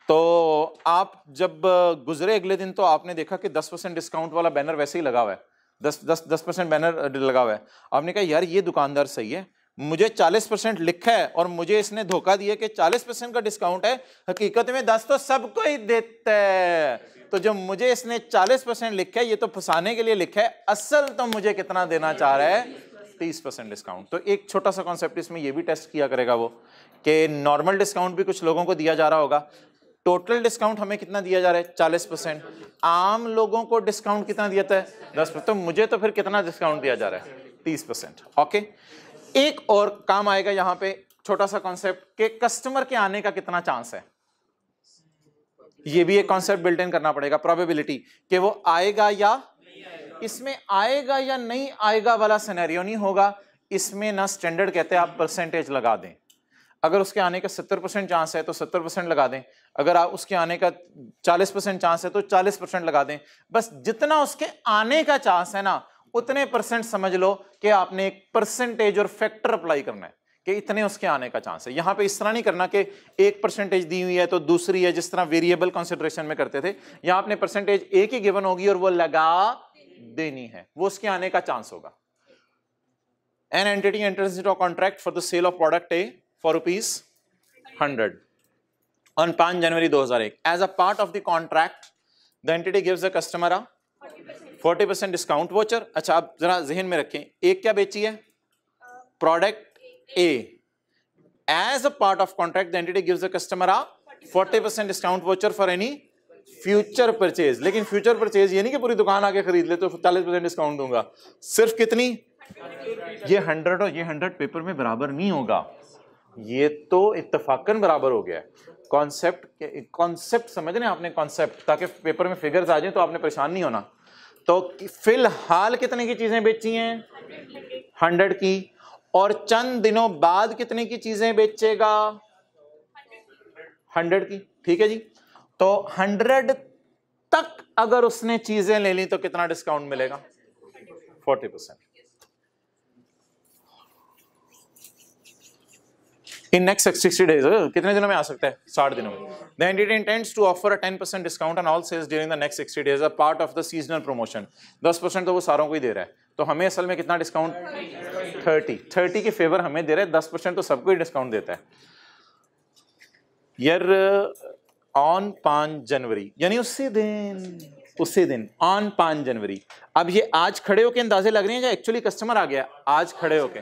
तो आप जब गुजरे अगले दिन तो आपने देखा कि 10% डिस्काउंट वाला बैनर वैसे ही लगा हुआ है, 10% बैनर लगा हुआ है। आपने कहा यार ये दुकानदार सही है, मुझे 40% लिखा है और मुझे इसने धोखा दिया कि 40% का डिस्काउंट है, हकीकत में 10 तो सबको ही देता है। तो जब मुझे इसने 40% लिखा है ये तो फंसाने के लिए लिखा है, असल तो मुझे कितना देना चाह रहा है? 30% डिस्काउंट। तो एक छोटा सा कॉन्सेप्ट इसमें ये भी टेस्ट किया करेगा वो कि नॉर्मल डिस्काउंट भी कुछ लोगों को दिया जा रहा होगा, टोटल डिस्काउंट हमें कितना दिया जा रहा है? 40%। आम लोगों को डिस्काउंट कितना दिया था? 10%। तो मुझे तो फिर कितना डिस्काउंट दिया जा रहा है? 30%। ओके। एक और काम आएगा यहां पे, छोटा सा कॉन्सेप्ट कि कस्टमर के आने का कितना चांस है। ये भी एक कॉन्सेप्ट बिल्ट इन करना पड़ेगा, प्रोबेबिलिटी कि वो आएगा या इसमें आएगा या नहीं आएगा वाला सिनेरियो नहीं होगा। इसमें ना स्टैंडर्ड कहते हैं आप परसेंटेज लगा दें, अगर उसके आने का 70% चांस है तो 70% लगा दें, अगर आप उसके आने का 40% चांस है तो 40% लगा दें। बस जितना उसके आने का चांस है ना उतने परसेंट समझ लो कि आपने एक परसेंटेज और फैक्टर अप्लाई करना है कि इतने उसके आने का चांस है। यहां पे इस तरह नहीं करना कि एक परसेंटेज दी हुई है तो दूसरी है, जिस तरह वेरिएबल कंसिडरेशन में करते थे। यहां आपने परसेंटेज एक ही गिवन होगी और वो लगा देनी है, वो उसके आने का चांस होगा। An entity enters into a contract for the sale of product A for ₹100 on 5 January 2001. As a part of the contract, the entity gives the customer a 40% discount voucher. अच्छा आप जरा जहन में रखें, एक क्या बेची है? Product A. As a part of contract the entity gives the customer a 40% discount voucher for any future purchase. लेकिन फ्यूचर परचेज ये नहीं कि पूरी दुकान आके खरीद ले तो 40% डिस्काउंट दूंगा, सिर्फ कितनी? ये 100 और ये 100 पेपर में बराबर नहीं होगा, ये तो इत्तफाकन बराबर हो गया है। कॉन्सेप्ट समझ रहे हैं आपने? कॉन्सेप्ट, ताकि पेपर में फिगर्स आ जाए तो आपने परेशान नहीं होना। तो फिलहाल कितने की चीजें बेची हैं? 100 की। और चंद दिनों बाद कितने की चीजें बेचेगा? 100 की। ठीक है जी। तो 100 तक अगर उसने चीजें ले ली तो कितना डिस्काउंट मिलेगा? 40%। इन नेक्स्ट 60 डेज, कितने दिनों में आ सकता है? 60 दिनों में। The entity intends to offer a 10% discount on all sales during the next 60 days a part of the seasonal promotion. 10% तो वो सारों को ही दे रहा है, तो हमें असल में कितना डिस्काउंट? 30 के फेवर हमें दे रहा है, 10% तो सबको ही डिस्काउंट देता है यार। ऑन 5 जनवरी यानी उसी दिन ऑन 5 जनवरी। अब ये आज खड़े होके अंदाजे लग रहे हैं या एक्चुअली कस्टमर आ गया? आज खड़े होके।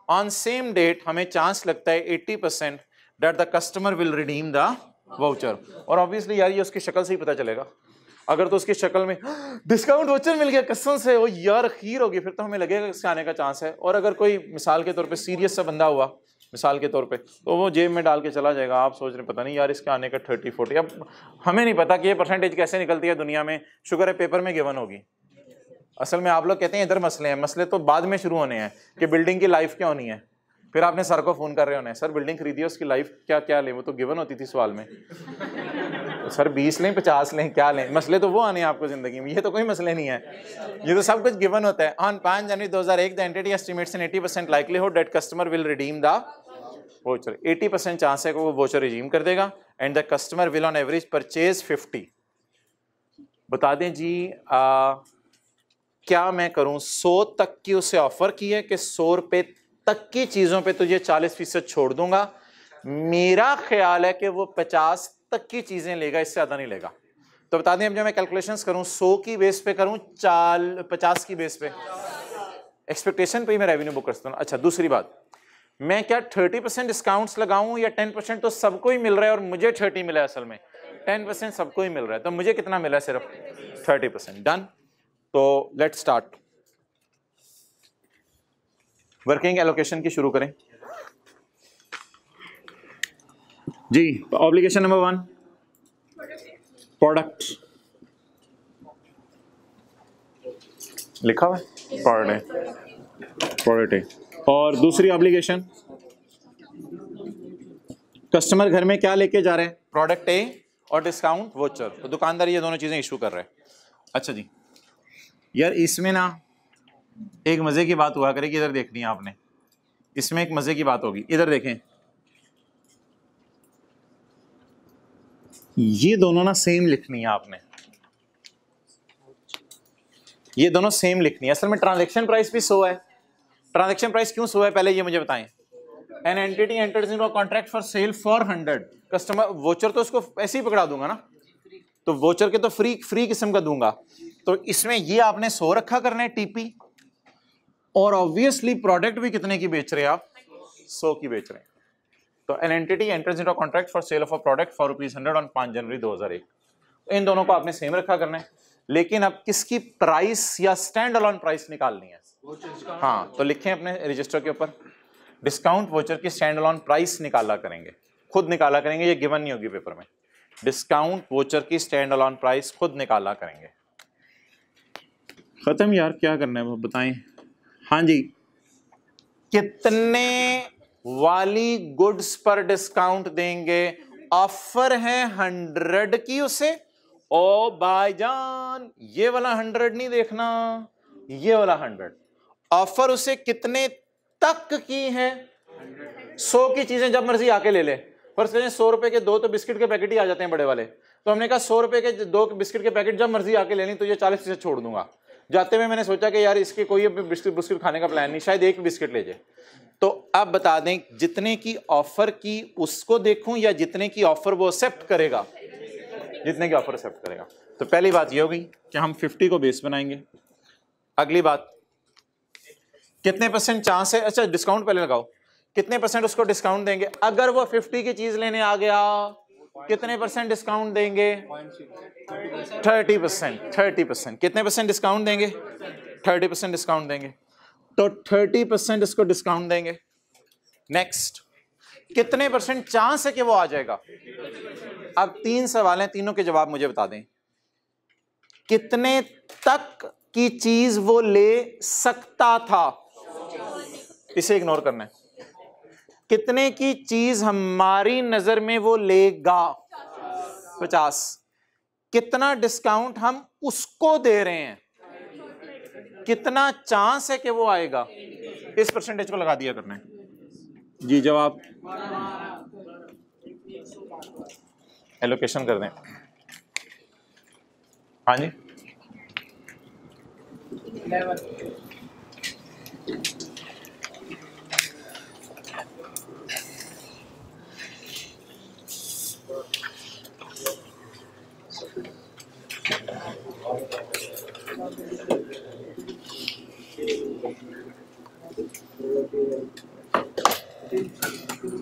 ऑन सेम डेट हमें चांस लगता है 80% that the customer will redeem the voucher. और ऑब्वियसली यार ये उसकी शक्ल से ही पता चलेगा। अगर तो उसकी शक्ल में डिस्काउंट वाउचर मिल गया कसम से, वो यार खीर होगी, फिर तो हमें लगेगा इसके आने का चांस है। और अगर कोई मिसाल के तौर पे सीरियस सा बंदा हुआ मिसाल के तौर पे, तो वो जेब में डाल के चला जाएगा। आप सोच रहे पता नहीं यार इसके आने का 30-40। अब हमें नहीं पता कि ये परसेंटेज कैसे निकलती है दुनिया में। शुक्र है पेपर में गिवन होगी। असल में आप लोग कहते हैं इधर मसले हैं, मसले तो बाद में शुरू होने हैं कि बिल्डिंग की लाइफ क्या होनी है। फिर आपने सर को फोन कर रहे होने, सर बिल्डिंग खरीदी है उसकी लाइफ क्या क्या लें? वो तो गिवन होती थी सवाल में। तो सर 20 लें 50 लें क्या लें? मसले तो वो आने हैं आपको जिंदगी में, ये तो कोई मसले नहीं है, ये तो सब कुछ गिवन होता है। On 5 January 2001 the entity estimates an 80% likelihood that customer will redeem the voucher. 80% chance है कि वो वोचर रिडीम कर देगा। And the customer will on average purchase 50। बता दें जी क्या मैं करूं? 100 तक की उसे ऑफर की है कि 100 रुपए तक की चीजों पे तुझे 40% छोड़ दूंगा। मेरा ख्याल है कि वो 50 तक की चीजें लेगा, इससे ज्यादा नहीं लेगा। तो बता दें अब जब मैं कैलकुलेशंस करूं 100 की बेस पे करूं 50 की बेस पे, एक्सपेक्टेशन पे ही मैं रेवेन्यू बुक करता हूं। अच्छा दूसरी बात, मैं क्या 30% डिस्काउंट्स लगाऊं या 10%? तो सबको ही मिल रहा है और मुझे 30 मिला है। असल में 10% सबको ही मिल रहा है, तो मुझे कितना मिला है? सिर्फ 30%। डन। तो लेट्स स्टार्ट। वर्किंग एलोकेशन की शुरू करें जी। ऑब्लिगेशन नंबर 1 प्रोडक्ट लिखा हुआ है प्रोडक्ट। और दूसरी ऑब्लिगेशन कस्टमर घर में क्या लेके जा रहे हैं? प्रोडक्ट ए और डिस्काउंट वोचर। तो दुकानदार ये दोनों चीजें इशू कर रहे हैं। अच्छा जी यार इसमें ना एक मजे की बात हुआ करेगी, इधर देखनी है आपने। इसमें एक मजे की बात होगी, इधर देखें। ये दोनों ना सेम लिखनी है आपने, ये दोनों सेम लिखनी है। असल में ट्रांजैक्शन प्राइस भी 100 है। ट्रांजैक्शन प्राइस क्यों 100 है पहले ये मुझे बताएं। N entity enters into a contract for sale for 100। Customer voucher तो उसको ऐसे ही पकड़ा दूंगा ना, तो वोचर के तो फ्री किस्म का दूंगा। तो इसमें ये आपने 100 रखा करना है टीपी। और ऑब्वियसली प्रोडक्ट भी कितने की बेच रहे हैं आप? 100 की बेच रहे हैं। तो N entity enters into a contract for sale of a product for ₹100 on 5 जनवरी 2001। इन दोनों को आपने सेम रखा करना है। लेकिन अब किसकी प्राइस या स्टैंड अलोन प्राइस निकालनी है? हाँ, तो लिखें अपने रजिस्टर के ऊपर डिस्काउंट वोचर की स्टैंड अलोन प्राइस निकाला करेंगे, खुद निकाला करेंगे, ये गिवन नहीं होगी पेपर में। डिस्काउंट वोचर की स्टैंड अलोन प्राइस खुद निकाला करेंगे। खत्म यार, क्या करना है वो बताएं। हाँ जी, कितने वाली गुड्स पर डिस्काउंट देंगे? ऑफर है 100 की उसे। ओ भाईजान ये वाला 100 नहीं देखना, ये वाला 100। ऑफर उसे कितने तक की है? 100 की चीजें जब मर्जी आके ले ले। फर्स्ट 100 रुपए के 2 तो बिस्किट के पैकेट ही आ जाते हैं बड़े वाले। तो हमने कहा 100 रुपए के 2 बिस्किट के पैकेट जब मर्जी आके ले ली, तो ये 40% छोड़ दूंगा। जाते हुए मैंने सोचा कि यार इसके कोई बिस्किट खाने का प्लान नहीं, शायद एक बिस्किट ले जाए। तो अब बता दें जितने की ऑफर की उसको देखूं या जितने की ऑफर वो एक्सेप्ट करेगा? जितने की ऑफर एक्सेप्ट करेगा। तो पहली बात ये होगी कि हम 50 को बेस बनाएंगे। अगली बात कितने % चांस है? अच्छा डिस्काउंट पहले लगाओ। कितने % उसको डिस्काउंट देंगे? अगर वो 50 की चीज लेने आ गया कितने % डिस्काउंट देंगे? 30%। 30% कितने % डिस्काउंट देंगे? 30% डिस्काउंट देंगे। तो 30% इसको डिस्काउंट देंगे। नेक्स्ट कितने % चांस है कि वो आ जाएगा? अब 3 सवाल हैं, तीनों के जवाब मुझे बता दें। कितने तक की चीज वो ले सकता था? इसे इग्नोर करना है। कितने की चीज हमारी नजर में वो लेगा? 50। कितना डिस्काउंट हम उसको दे रहे हैं? कितना चांस है कि वो आएगा? इस % को लगा दिया करना है। जी जवाब एलोकेशन कर दें। हाँ जी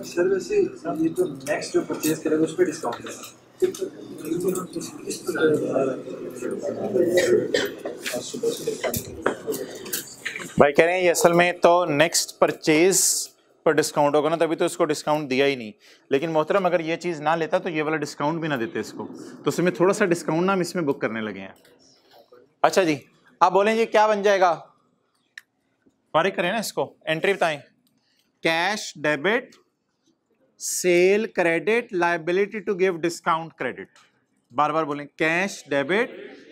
सर वैसे ये तो नेक्स्ट जो परचेज करेगा उस पर डिस्काउंट है। भाई कह रहे हैं ये असल में तो नेक्स्ट परचेज पर डिस्काउंट होगा ना, तभी तो इसको डिस्काउंट दिया ही नहीं। लेकिन मोहतरम अगर ये चीज़ ना लेता तो ये वाला डिस्काउंट भी ना देते इसको, तो इसमें थोड़ा सा डिस्काउंट ना हम इसमें बुक करने लगे हैं। अच्छा जी आप बोलें जी क्या बन जाएगा, फारिग करें ना इसको, एंट्री बताएं। Cash debit sale credit liability to give discount credit, बार बार बोलें, cash debit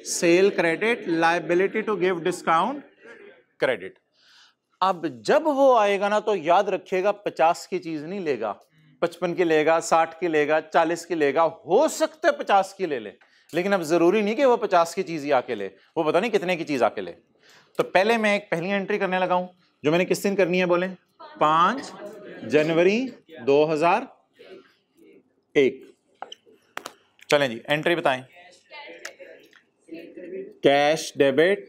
sale credit liability to give discount credit. अब जब वो आएगा ना तो याद रखिएगा 50 की चीज नहीं लेगा, 55 की लेगा, 60 की लेगा, 40 की लेगा, हो सकता है 50 की ले ले, लेकिन अब जरूरी नहीं कि वो 50 की चीज ही आके ले, वो पता नहीं कितने की चीज आके ले। तो पहले मैं एक पहली एंट्री करने लगा हूं जो मैंने किस दिन करनी है, बोले 5 जनवरी 2001। चलें जी एंट्री बताएं। Cash debit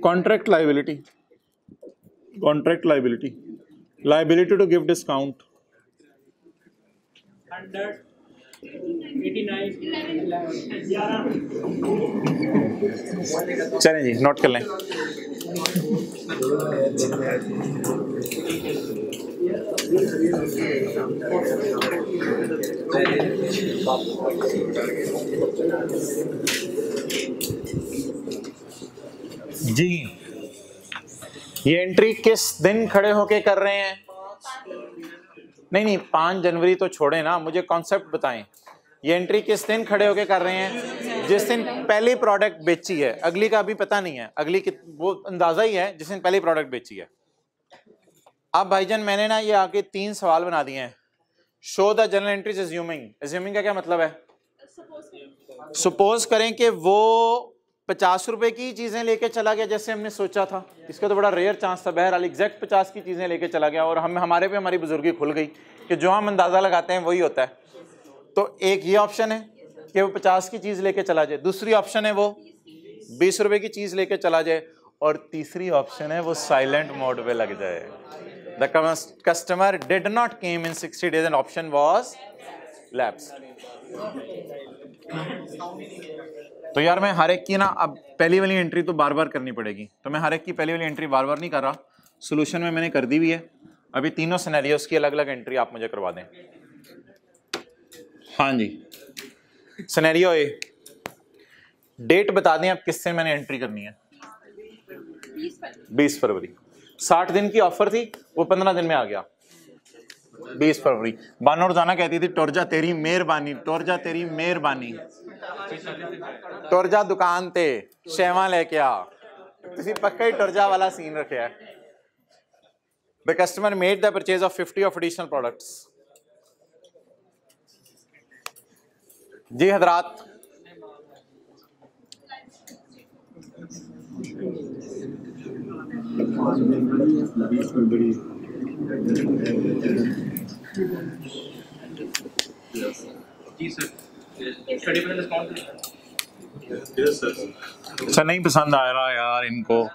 contract liability, contract liability, liability to give discount 189 चलें जी नोट कर लें। जी ये एंट्री किस दिन खड़े होके कर रहे हैं? नहीं 5 जनवरी तो छोड़े ना, मुझे कॉन्सेप्ट बताएं। ये एंट्री किस दिन खड़े होके कर रहे हैं? जिस दिन पहली प्रोडक्ट बेची है, अगली का अभी पता नहीं है, अगली वो अंदाजा ही है जिस दिन पहली प्रोडक्ट बेची है। अब भाईजान मैंने ना ये आगे 3 सवाल बना दिए हैं। Show the general entries assuming, assuming का क्या मतलब है? सपोज करें कि वो 50 रुपए की चीजें लेके चला गया जैसे हमने सोचा था, इसका तो बड़ा रेयर चांस था, बहरहाल एग्जैक्ट 50 की चीजें लेके चला गया और हमारे पे हमारी बुजुर्गी खुल गई कि जो हम अंदाजा लगाते हैं वही होता है। तो एक ये ऑप्शन है कि वो 50 की चीज लेके चला जाए, दूसरी ऑप्शन है वो 20 रुपए की चीज लेके चला जाए, और तीसरी ऑप्शन है वो साइलेंट मोड पे लग जाए। The customer did not came in 60 days and option was lapsed. तो यार मैं हर एक की ना अब पहली वाली एंट्री तो बार बार करनी पड़ेगी, तो मैं हर एक की पहली वाली एंट्री बार बार नहीं कर रहा, सॉल्यूशन में मैंने कर दी हुई है। अभी तीनों सिनेरियोस की अलग अलग एंट्री आप मुझे करवा दें। हाँ जी सिनेरियो ए, डेट बता दें आप किस दिन मैंने एंट्री करनी है? 20 फरवरी। 60 दिन की ऑफर थी, वो 15 दिन में आ गया 20 फरवरी। बानो रोजाना कहती थी टोरजा तेरी मेहरबानी, टोरजा तेरी मेहरबानी, टोरजा दुकान ते शेवा लेके आ, तुसी पक्का ही टोरजा वाला सीन रखे है। The customer made the purchase of 50 of additional products. जी हजरात जी सर 30% डिस्काउंट। अच्छा नहीं पसंद आ रहा यार इनको,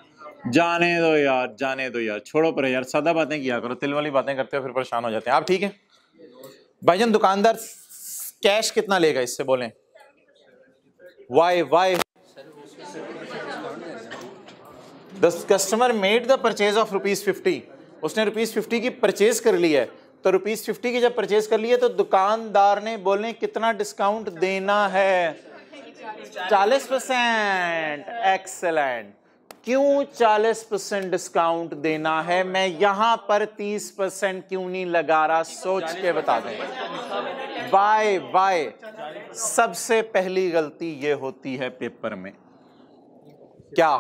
जाने दो यार, जाने दो यार, छोड़ो पर यार, सादा बातें किया करो, तिल वाली बातें करते हो फिर परेशान हो जाते हैं आप। ठीक है भाईजान दुकानदार कैश कितना लेगा इससे बोलें? Why the customer made the purchase of ₹50, उसने ₹50 की परचेज कर ली है, तो ₹50 की जब परचेज कर ली है तो दुकानदार ने बोले कितना डिस्काउंट देना है? 40%। एक्सेलेंट। क्यों 40% डिस्काउंट देना है? मैं यहां पर 30% क्यों नहीं लगा रहा, सोच के बता दें। बाय सबसे पहली गलती ये होती है पेपर में, क्या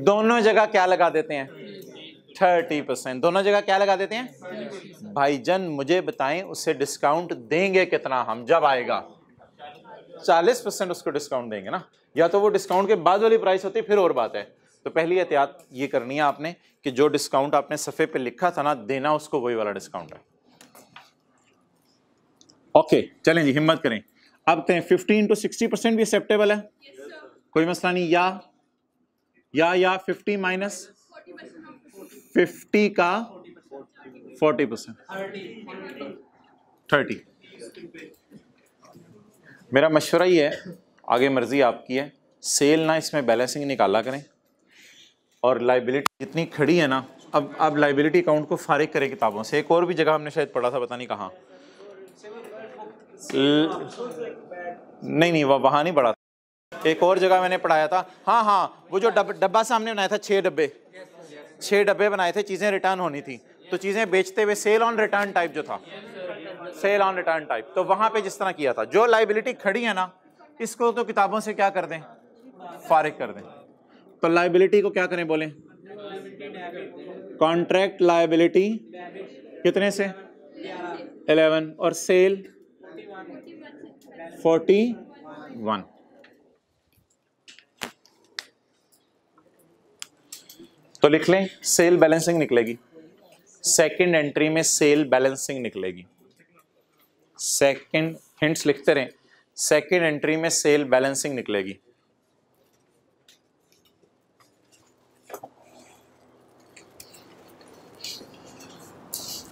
दोनों जगह क्या लगा देते हैं? 30%। दोनों जगह क्या लगा देते हैं? भाईजान मुझे बताएं उससे डिस्काउंट देंगे कितना हम जब आएगा? 40% उसको डिस्काउंट देंगे ना, या तो वो डिस्काउंट के बाद वाली प्राइस होती है फिर और बात है। तो पहली एहतियात ये करनी है आपने कि जो डिस्काउंट आपने सफ़े पे लिखा था ना, देना उसको वही वाला डिस्काउंट है। ओके चलें जी, हिम्मत करें। अब कहें 15 to 60% भी एक्सेप्टेबल है, कोई मसला नहीं। या 50 माइनस 50 का 40%, 30। मेरा मशवरा ही है, आगे मर्जी आपकी है, सेल ना इसमें बैलेंसिंग निकाला करें, और लाइबिलिटी जितनी खड़ी है ना, अब लाइबिलिटी अकाउंट को फारिग करें किताबों से। एक और भी जगह हमने शायद पढ़ा था, पता नहीं कहाँ, नहीं वहाँ नहीं पढ़ा था, एक और जगह मैंने पढ़ाया था। हाँ, वो जो डब्बा सामने बनाया था, 6 डब्बे बनाए थे, चीज़ें रिटर्न होनी थी, तो चीज़ें बेचते हुए सेल ऑन रिटर्न टाइप जो था, सेल ऑन रिटर्न टाइप, तो वहाँ पे जिस तरह किया था। जो लाइबिलिटी खड़ी है ना, इसको तो किताबों से क्या कर दें? फारिग कर दें। तो लाइबिलिटी को क्या करें बोलें? कॉन्ट्रैक्ट लाइबिलिटी कितने से? 11, और सेल 41। तो लिख लें, सेल बैलेंसिंग निकलेगी, सेकंड एंट्री में सेल बैलेंसिंग निकलेगी। सेकंड, हिंट्स लिखते रहें, सेकंड एंट्री में सेल बैलेंसिंग निकलेगी।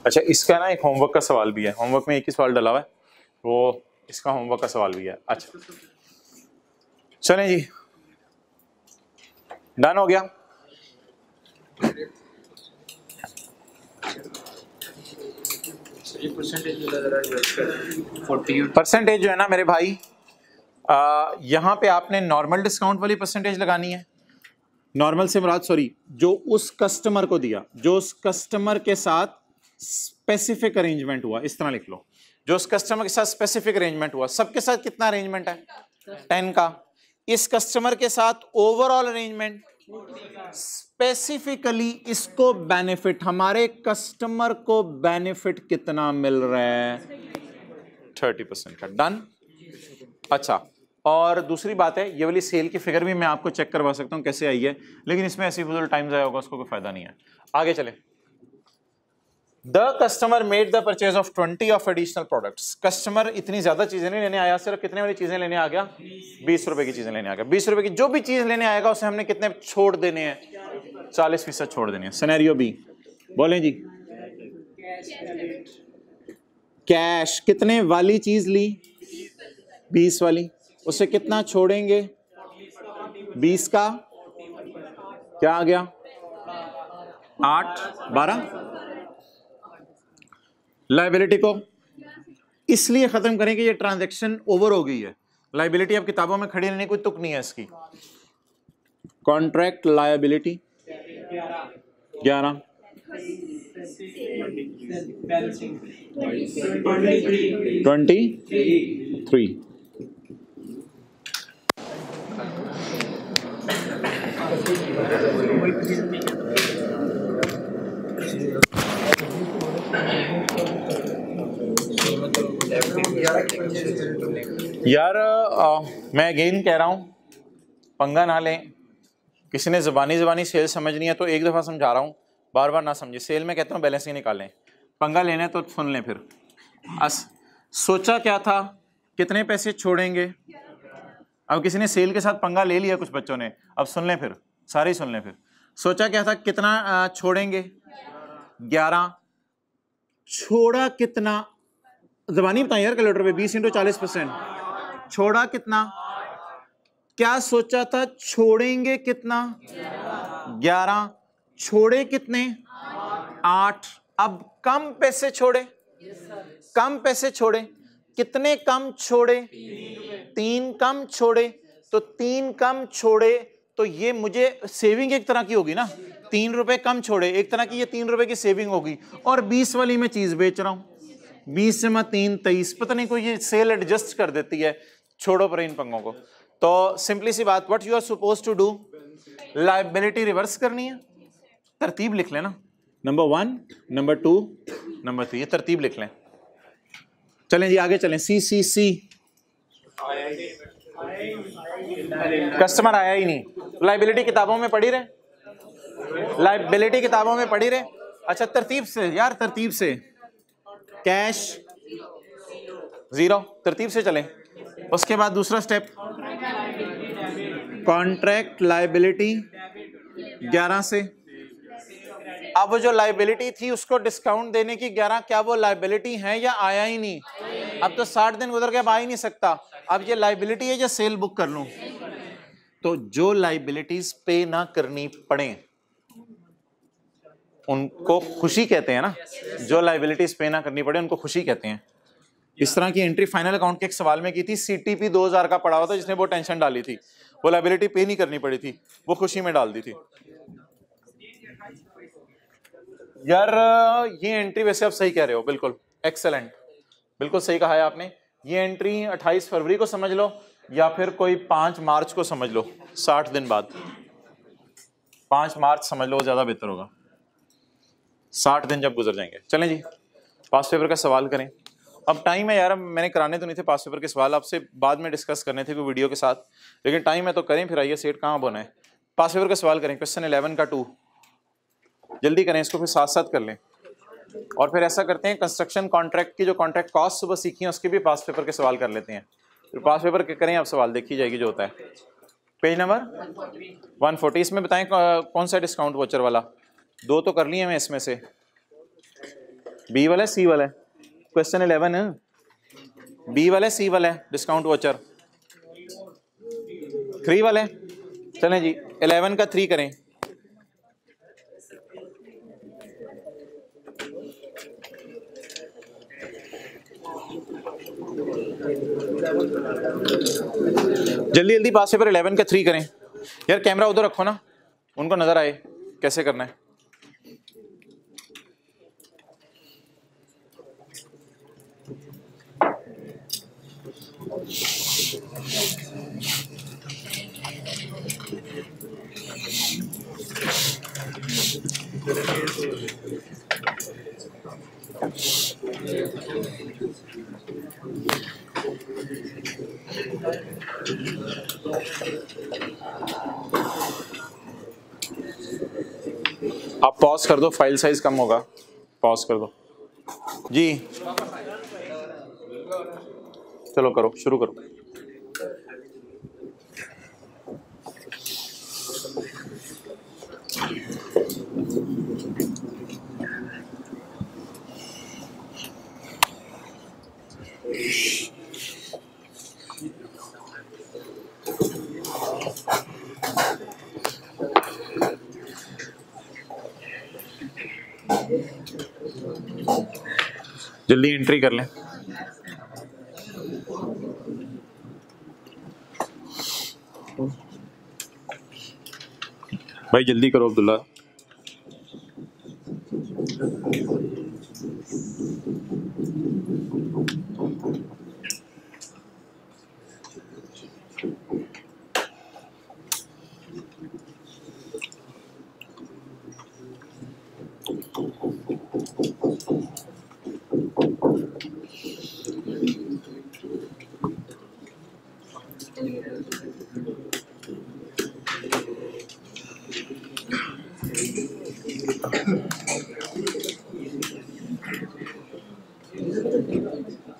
अच्छा, इसका ना एक होमवर्क का सवाल भी है, होमवर्क में एक ही सवाल डला हुआ है, वो इसका होमवर्क का सवाल भी है। अच्छा चलें जी, डन हो गया। परसेंटेज जो है ना मेरे भाई, यहाँ पे आपने नॉर्मल डिस्काउंट वाली परसेंटेज लगानी है। नॉर्मल से मुराद, सॉरी, जो उस कस्टमर को दिया, जो उस कस्टमर के साथ स्पेसिफिक अरेंजमेंट हुआ, इस तरह लिख लो, जो उस कस्टमर के साथ स्पेसिफिक अरेंजमेंट हुआ। सबके साथ कितना अरेंजमेंट है? 10 का। इस कस्टमर के साथ ओवरऑल अरेंजमेंट, स्पेसिफिकली इसको बेनिफिट, हमारे कस्टमर को बेनिफिट कितना मिल रहा है? 30% का। डन। अच्छा, और दूसरी बात है, ये वाली सेल की फिगर भी मैं आपको चेक करवा सकता हूँ कैसे आई है, लेकिन इसमें ऐसी फजूल टाइम ज़ाया होगा, उसको कोई फायदा नहीं है। आगे चले। The customer made the purchase of 20 of additional products. Customer इतनी ज्यादा चीजें नहीं लेने आया, सिर्फ कितने वाली चीजें लेने आ गया? 20 रुपए की चीजें लेने आ गया। 20 रुपए की जो भी चीज लेने आएगा उसे हमने कितने छोड़ देने हैं? 40% छोड़ देने हैं। सिनेरियो बी, बोलें जी। कैश कितने वाली चीज ली? 20 वाली, उसे कितना छोड़ेंगे? 20 का क्या आ गया? 8, 12। लाइबिलिटी को इसलिए खत्म करें कि ये ट्रांजैक्शन ओवर हो गई है। लाइबिलिटी अब किताबों में खड़ी रहने कोई तुक नहीं है इसकी। Contract liability 11, 23। यार मैं अगेन कह रहा हूं, पंगा ना लें। किसी ने ज़बानी सेल समझनी है तो एक दफ़ा समझा रहा हूं, बार बार ना समझे। सेल में कहता हूं बैलेंसिंग निकालें, पंगा लेना तो सुन लें। फिर सोचा क्या था, कितने पैसे छोड़ेंगे? अब किसी ने सेल के साथ पंगा ले लिया कुछ बच्चों ने, अब सुन लें, फिर सारे ही सुन लें। फिर सोचा क्या था, कितना छोड़ेंगे? 11। छोड़ा कितना? ज़बानी बताएं यार कैलकुलेटर पे। 20 × 40%। छोड़ा कितना? क्या सोचा था, छोड़ेंगे कितना? 11। छोड़े कितने? 8। अब कम पैसे छोड़े, कम पैसे छोड़े। कितने कम छोड़े? 3 कम छोड़े। तो 3 कम छोड़े तो ये मुझे सेविंग एक तरह की होगी ना। 3 रुपए कम छोड़े, एक तरह की ये 3 रुपए की सेविंग होगी। और 20 वाली मैं चीज बेच रहा हूं, 20 से 3 23। पता नहीं कोई ये सेल एडजस्ट कर देती है। छोड़ो पर इन पंगों को। तो सिंपली सी बात, what you are suppose to do, liability reverse करनी है। तरतीब लिख लेना, नंबर 1, नंबर 2, नंबर 3, ये तरतीब लिख लें। चलें जी आगे चलें। CCC कस्टमर आया ही नहीं। लाइबिलिटी किताबों में पढ़ी रहे, लाइबिलिटी किताबों में पढ़ी रहे। अच्छा तरतीब से यार, तरतीब से कैश 0, तरतीब से चलें। उसके बाद दूसरा स्टेप कॉन्ट्रैक्ट लाइबिलिटी 11 से। अब वो जो लाइबिलिटी थी उसको डिस्काउंट देने की 11, क्या वो लाइबिलिटी है या आया ही नहीं? अब तो 60 दिन गुजर गए, अब आ ही नहीं सकता। अब ये लाइबिलिटी है या सेल बुक कर लूं? तो जो लाइबिलिटीज पे ना करनी पड़े उनको खुशी कहते हैं ना, जो लाइबिलिटीज पे ना करनी पड़े उनको खुशी कहते हैं। इस तरह की एंट्री फाइनल अकाउंट के एक सवाल में की थी। CTP 2000 का पड़ा हुआ था, जिसने वो टेंशन डाली थी, वो लाइबिलिटी पे नहीं करनी पड़ी थी, वो खुशी में डाल दी थी। यार ये एंट्री वैसे आप सही कह रहे हो, बिल्कुल एक्सेलेंट, बिल्कुल सही कहा है आपने। ये एंट्री 28 फरवरी को समझ लो या फिर कोई 5 मार्च को समझ लो, 60 दिन बाद 5 मार्च समझ लो, ज्यादा बेहतर होगा। 60 दिन जब गुजर जाएंगे। चलें जी पास पेपर का सवाल करें। अब टाइम है यार, मैंने कराने तो नहीं थे पास पेपर के सवाल, आपसे बाद में डिस्कस करने थे कोई वीडियो के साथ, लेकिन टाइम है तो करें। फिर आइए सेट कहाँ बोना है। पास पेपर का सवाल करें, क्वेश्चन 11 का 2, जल्दी करें इसको, फिर साथ साथ कर लें। और फिर ऐसा करते हैं, कंस्ट्रक्शन कॉन्ट्रैक्ट की जो कॉन्ट्रैक्ट कॉस्ट सुबह सीखी है उसके भी पास पेपर के सवाल कर लेते हैं। फिर पास पेपर के करें आप सवाल, देखी जाएगी जो होता है। पेज नंबर 140, इसमें बताएं कौन सा डिस्काउंट वोचर वाला? 2 तो कर लिए मैं इसमें से, बी वाला सी वाला है? क्वेश्चन 11 है, बी वाला सी वाला है डिस्काउंट वोचर? 3 वाले। चलें जी 11 का 3 करें। जल्दी जल्दी पास पेपर 11 का 3 करें। यार कैमरा उधर रखो ना, उनको नजर आए कैसे करना है। आप पॉज कर दो, फाइल साइज कम होगा, पॉज कर दो जी। चलो करो, शुरू करो। जल्दी एंट्री कर लें। भाई जल्दी करो अब्दुल्ला।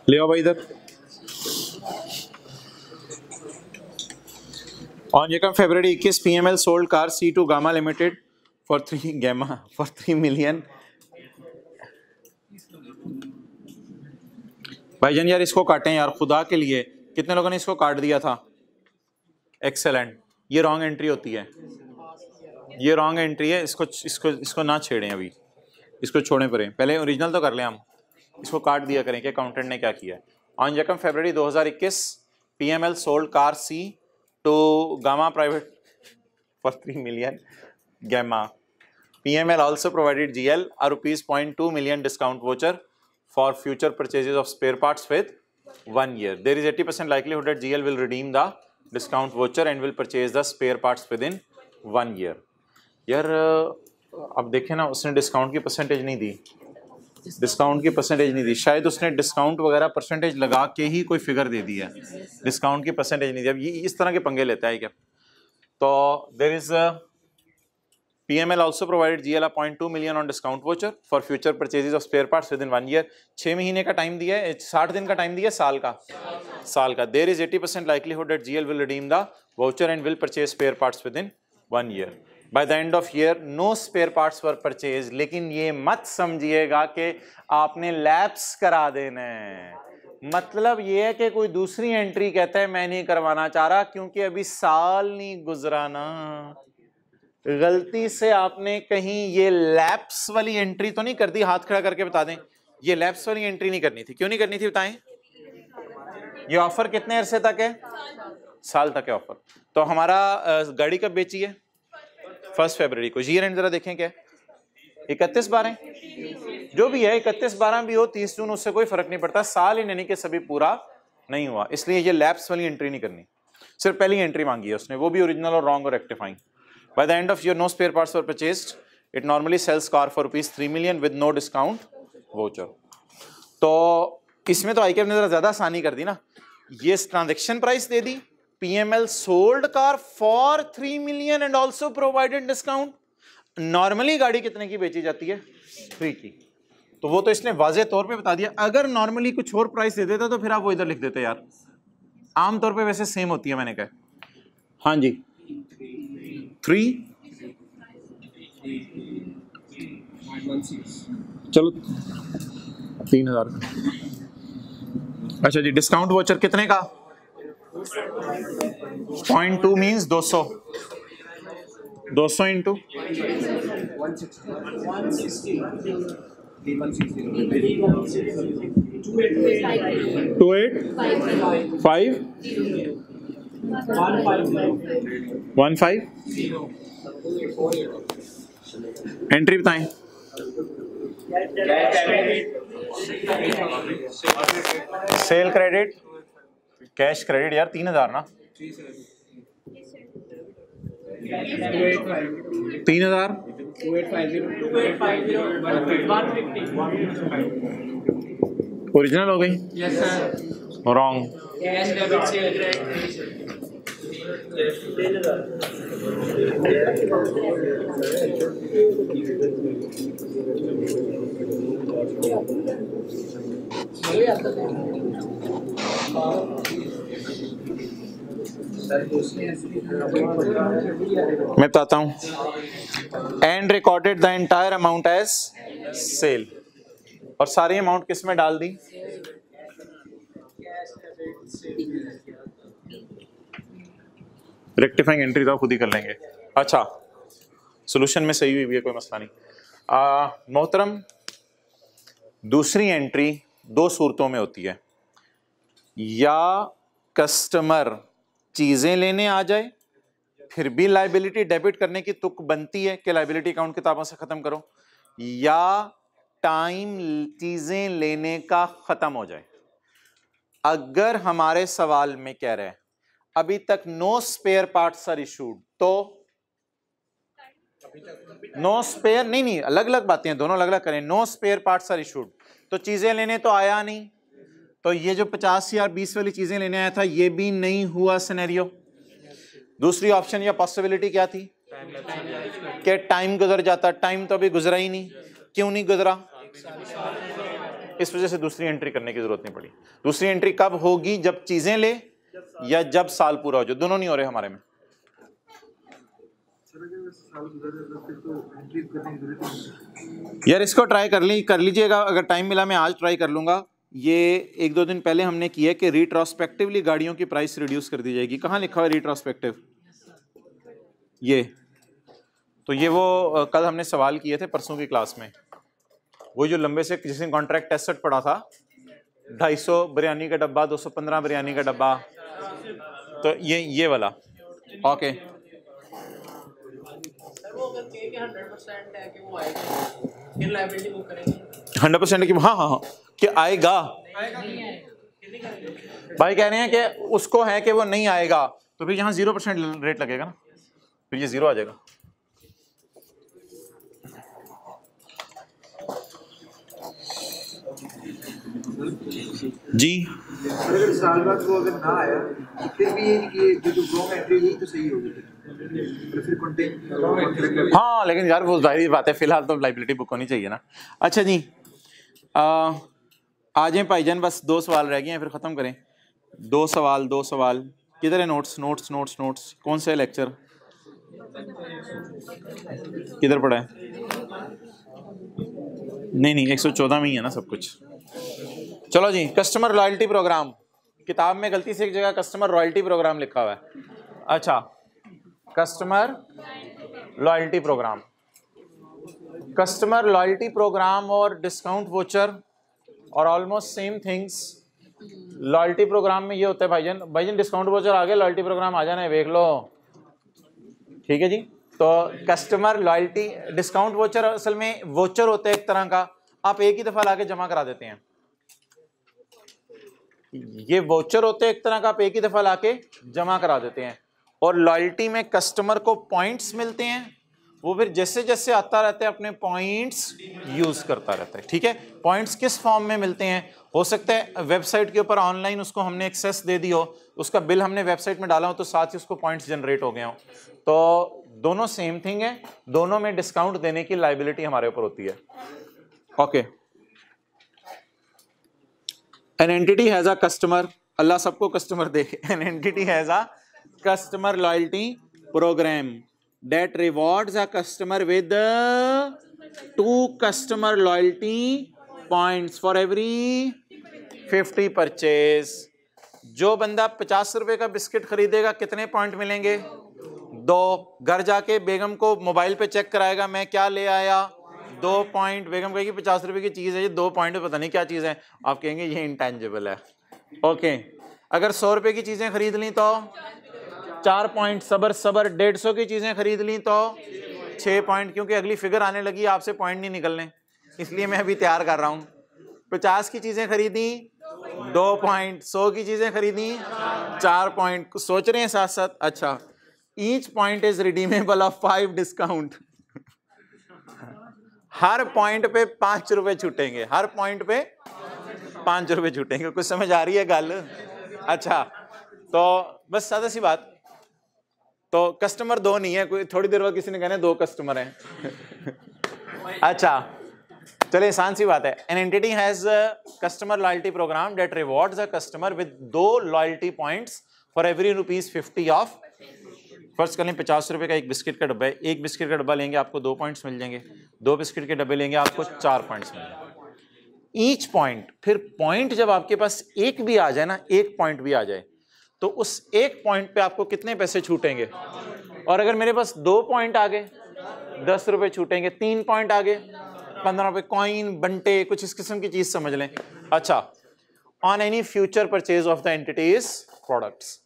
ले आओ भाई इधर। On Yekam February 21, PML sold car C2 Gamma Limited for 3 million। भाईजान यार इसको काटें यार खुदा के लिए, कितने लोगों ने इसको काट दिया था? एक्सेलेंट। ये रॉन्ग एंट्री होती है, ये रॉन्ग एंट्री है, इसको इसको इसको ना छेड़ें, अभी इसको छोड़ें पड़े, पहले ओरिजिनल तो कर लें हम, इसको काट दिया करें कि अकाउंटेंट ने क्या किया है। ऑन यकम February 2021 PML sold car C to gamma private for 3 million gamma। PML also provided GL a ₹0.2 million discount voucher for future purchases of spare parts with 1 year। There is 80% likelihood that GL will redeem the discount voucher and will purchase the spare parts within 1 year। यार अब देखें ना, उसने discount की percentage नहीं दी, discount की percentage नहीं दी, शायद उसने डिस्काउंट वगैरह परसेंटेज लगा के ही कोई फिगर दे दी है, डिस्काउंट की परसेंटेज नहीं दी। अब ये इस तरह के पंगे लेता है क्या। तो there is PML also provided GLA 0.2 million on discount voucher for future purchases of spare parts within 1 year। 6 महीने का टाइम दिया है, 60 दिन का टाइम दिया है, साल का। There is 80% likelihood that GL will redeem the voucher and will purchase spare parts within 1 year। By the end of year no spare parts were purchased। लेकिन ये मत समझिएगा कि आपने लैप्स करा देना है, मतलब ये है कि कोई दूसरी एंट्री कहता है मैं नहीं करवाना चाह रहा क्योंकि अभी साल नहीं गुजरा ना। गलती से आपने कहीं ये लैप्स वाली एंट्री तो नहीं कर दी, हाथ खड़ा करके बता दें, ये लैप्स वाली एंट्री नहीं करनी थी। क्यों नहीं करनी थी बताएं। ये ऑफर कितने अरसे तक है, साल तक है ऑफर। तो हमारा गाड़ी कब बेची है, 1 फरवरी को। ईयर एंड जरा देखें क्या 31/12, जो भी है 31/12 भी हो 30 जून, उससे कोई फर्क नहीं पड़ता, साल इन यानी कि सभी पूरा नहीं हुआ, इसलिए ये लैप्स वाली एंट्री नहीं करनी। सिर्फ पहली एंट्री मांगी है उसने, वो भी ओरिजिनल और रॉन्ग और rectifying. By the end of year, no spare parts were purchased. It normally sells car for ₹3 million with no discount voucher। तो इसमें तो ICAP ने ज़्यादा आसानी कर दी ना, ये transaction price they the, PML sold car for $3 million and also provided discount। Normally गाड़ी कितने की बेची जाती है, 3 की, तो वो तो इसने वाजे तौर पे बता दिया। अगर नॉर्मली कुछ और प्राइस दे देता तो फिर आप वो इधर लिख देते यार, आमतौर पे वैसे सेम होती है, मैंने कहा हाँ जी 3, चलो 3000। अच्छा जी, डिस्काउंट वोचर कितने का, 0.2 मीन्स 200 इंटू 28515 एंट्री बताएं। सेल क्रेडिट, कैश क्रेडिट यार 3000 ना, 3000 ओरिजिनल हो गई, yes sir, wrong. Cash debit से मैं बताता हूं, and recorded the entire amount as sale, और सारी अमाउंट किस में डाल दी, रेक्टिफाइंग एंट्री तो खुद ही कर लेंगे। अच्छा, सॉल्यूशन में सही हुई है, कोई मसला नहीं। मोहतरम, दूसरी एंट्री 2 सूरतों में होती है, या कस्टमर चीजें लेने आ जाए फिर भी लायबिलिटी डेबिट करने की तुक बनती है कि लायबिलिटी अकाउंट किताबों से खत्म करो, या टाइम चीजें लेने का खत्म हो जाए। अगर हमारे सवाल में कह रहे हैं अभी तक no spare parts are issued, तो नो स्पेयर नहीं, अलग अलग बातें हैं, दोनों अलग अलग करें। No spare parts are issued, तो चीजें लेने तो आया नहीं, तो ये जो 50 या 20 वाली चीजें लेने आया था ये भी नहीं हुआ सिनेरियो। दूसरी ऑप्शन या पॉसिबिलिटी क्या थी कि टाइम गुजर जाता, टाइम तो अभी गुजरा ही नहीं। क्यों नहीं गुजरा, इस वजह से दूसरी एंट्री करने की जरूरत नहीं पड़ी। दूसरी एंट्री कब होगी, जब चीजें ले या जब साल पूरा हो जाए, दोनों नहीं हो रहे हमारे में। यार इसको ट्राई कर लीजिएगा, अगर टाइम मिला मैं आज ट्राई कर लूंगा। ये 1-2 दिन पहले हमने किया कि रिट्रोस्पेक्टिवली गाड़ियों की प्राइस रिड्यूस कर दी जाएगी। कहाँ लिखा हुआ है रिट्रोस्पेक्टिव, ये तो ये वो कल हमने सवाल किए थे परसों की क्लास में, वो जो लंबे से जिसने कॉन्ट्रैक्ट टेस्ट पड़ा था, 250 बिरयानी का डब्बा, 215 बिरयानी का डब्बा, तो ये वाला। ओके, 100% की, हाँ कि आएगा। भाई कह रहे हैं कि उसको है कि वो नहीं आएगा, तो फिर यहाँ 0% रेट लगेगा ना, फिर ये 0 आ जाएगा। वापसी, जी और अगर साल बाद वो अगर ना आया तो फिर भी ये नहीं कि ये जो रॉन्ग एंट्री हुई तो सही होगी, फिर कॉन्ट्रैक्ट। हाँ, लेकिन यार वो जाहिर बात है, फिलहाल तो लाइबिलिटी बुक होनी चाहिए ना। अच्छा जी, आ जाएं भाईजान, बस 2 सवाल रह गए हैं फिर ख़त्म करें। 2 सवाल किधर है? नोट्स कौन सा है लेक्चर, किधर पड़ा है? नहीं 114 में ही है ना सब कुछ। चलो जी, कस्टमर लॉयल्टी प्रोग्राम, किताब में गलती से एक जगह कस्टमर रॉयल्टी प्रोग्राम लिखा हुआ है। अच्छा, कस्टमर लॉयल्टी प्रोग्राम और डिस्काउंट वोचर और almost same things. Loyalty program में ये होता है भाईजान डिस्काउंट वोचर आ गया, लॉयल्टी प्रोग्राम आ जाना है, देख लो, ठीक है जी। तो कस्टमर लॉयल्टी, डिस्काउंट वोचर असल में वोचर होता है एक तरह का, आप एक ही दफा लाके जमा करा देते हैं। ये वोचर होते हैं एक तरह का, आप एक ही दफा लाके जमा करा देते हैं। और लॉयल्टी में कस्टमर को पॉइंट्स मिलते हैं, वो फिर जैसे जैसे आता रहता है अपने पॉइंट्स यूज करता रहता है, ठीक है। पॉइंट्स किस फॉर्म में मिलते हैं? हो सकता है वेबसाइट के ऊपर ऑनलाइन उसको हमने एक्सेस दे दी हो, उसका बिल हमने वेबसाइट में डाला हो, तो साथ ही उसको पॉइंट्स जनरेट हो गए हो। तो दोनों सेम थिंग है, दोनों में डिस्काउंट देने की लायबिलिटी हमारे ऊपर होती है। Okay, an entity has a customer, Allah सबको कस्टमर दे। An entity has a customer loyalty program that rewards a customer with 2 customer loyalty points for every 50 purchase. जो बंदा 50 रुपए का बिस्किट खरीदेगा कितने पॉइंट मिलेंगे? 2। घर जाके बेगम को मोबाइल पे चेक कराएगा मैं क्या ले आया, 2 पॉइंट। बेगम कहेगी 50 रुपए की चीज है ये, 2 पॉइंट पता नहीं क्या चीज है, आप कहेंगे ये इंटेंजिबल है। ओके, अगर 100 रुपए की चीजें खरीद ली तो 4 पॉइंट, सबर 150 की चीजें खरीद ली तो 6 पॉइंट, क्योंकि अगली फिगर आने लगी, आपसे पॉइंट नहीं निकलने, इसलिए मैं अभी तैयार कर रहा हूं। 50 की चीजें खरीदी 2 पॉइंट, 100 की चीजें खरीदी 4 पॉइंट। सोच रहे हैं साथ साथ? अच्छा, each point is redeemable of 5 discount. Her point पे 5 रुपए छूटेंगे, हर पॉइंट पे 5 रुपए छूटेंगे। कुछ समझ आ रही है गल? अच्छा, तो बस सादा सी बात। तो कस्टमर 2 नहीं है, कोई थोड़ी देर बाद किसी ने कहना 2 कस्टमर हैं। अच्छा, चलिए आसान सी बात है। An entity has customer loyalty program that rewards a customer with 2 loyalty points for every ₹50 of. First कर लें 50 रुपए का एक बिस्किट का डब्बा है, एक बिस्किट का डब्बा लेंगे आपको 2 पॉइंट्स मिल जाएंगे, 2 बिस्किट के डब्बे लेंगे आपको 4 पॉइंट्स मिल जाएंगे। ईच पॉइंट, फिर पॉइंट जब आपके पास एक भी आ जाए ना, एक पॉइंट भी आ जाए, तो उस एक पॉइंट पे आपको कितने पैसे छूटेंगे? और अगर मेरे पास 2 पॉइंट आ गए 10 रुपए छूटेंगे, 3 पॉइंट आ गए 15 रुपए, कॉइन बंटे, कुछ इस किस्म की चीज समझ लें। अच्छा, on any future purchase of the entities products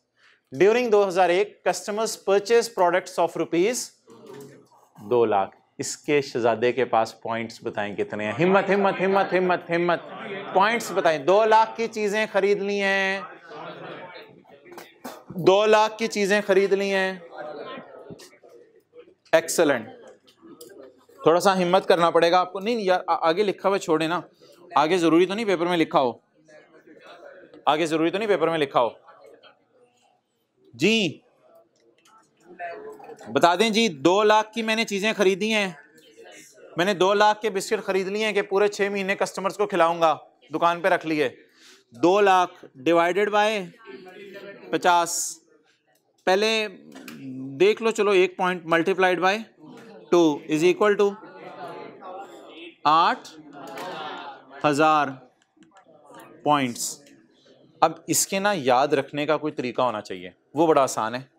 during 2001 customers purchase products of ₹2 lakh. इसके शहजादे के पास पॉइंट्स बताएं कितने हैं? हिम्मत हिम्मत हिम्मत हिम्मत हिम्मत, पॉइंट्स बताएं। 2 लाख की चीजें खरीद ली हैं, 2 लाख की चीजें खरीद ली हैं, एक्सेलेंट। थोड़ा सा हिम्मत करना पड़ेगा आपको। नहीं यार, आगे लिखा हुआ छोड़े ना, आगे जरूरी तो नहीं पेपर में लिखा हो, आगे जरूरी तो नहीं पेपर में लिखा हो जी। बता दें जी, 2 लाख की मैंने चीजें खरीदी हैं, मैंने 2 लाख के बिस्किट खरीद लिए हैं कि पूरे 6 महीने कस्टमर्स को खिलाऊंगा, दुकान पे रख लिए। 2 लाख डिवाइडेड बाय 50, पहले देख लो, चलो 1 point multiplied by 2 is equal to 8,000 points. अब इसके ना याद रखने का कोई तरीका होना चाहिए, वो बड़ा आसान है,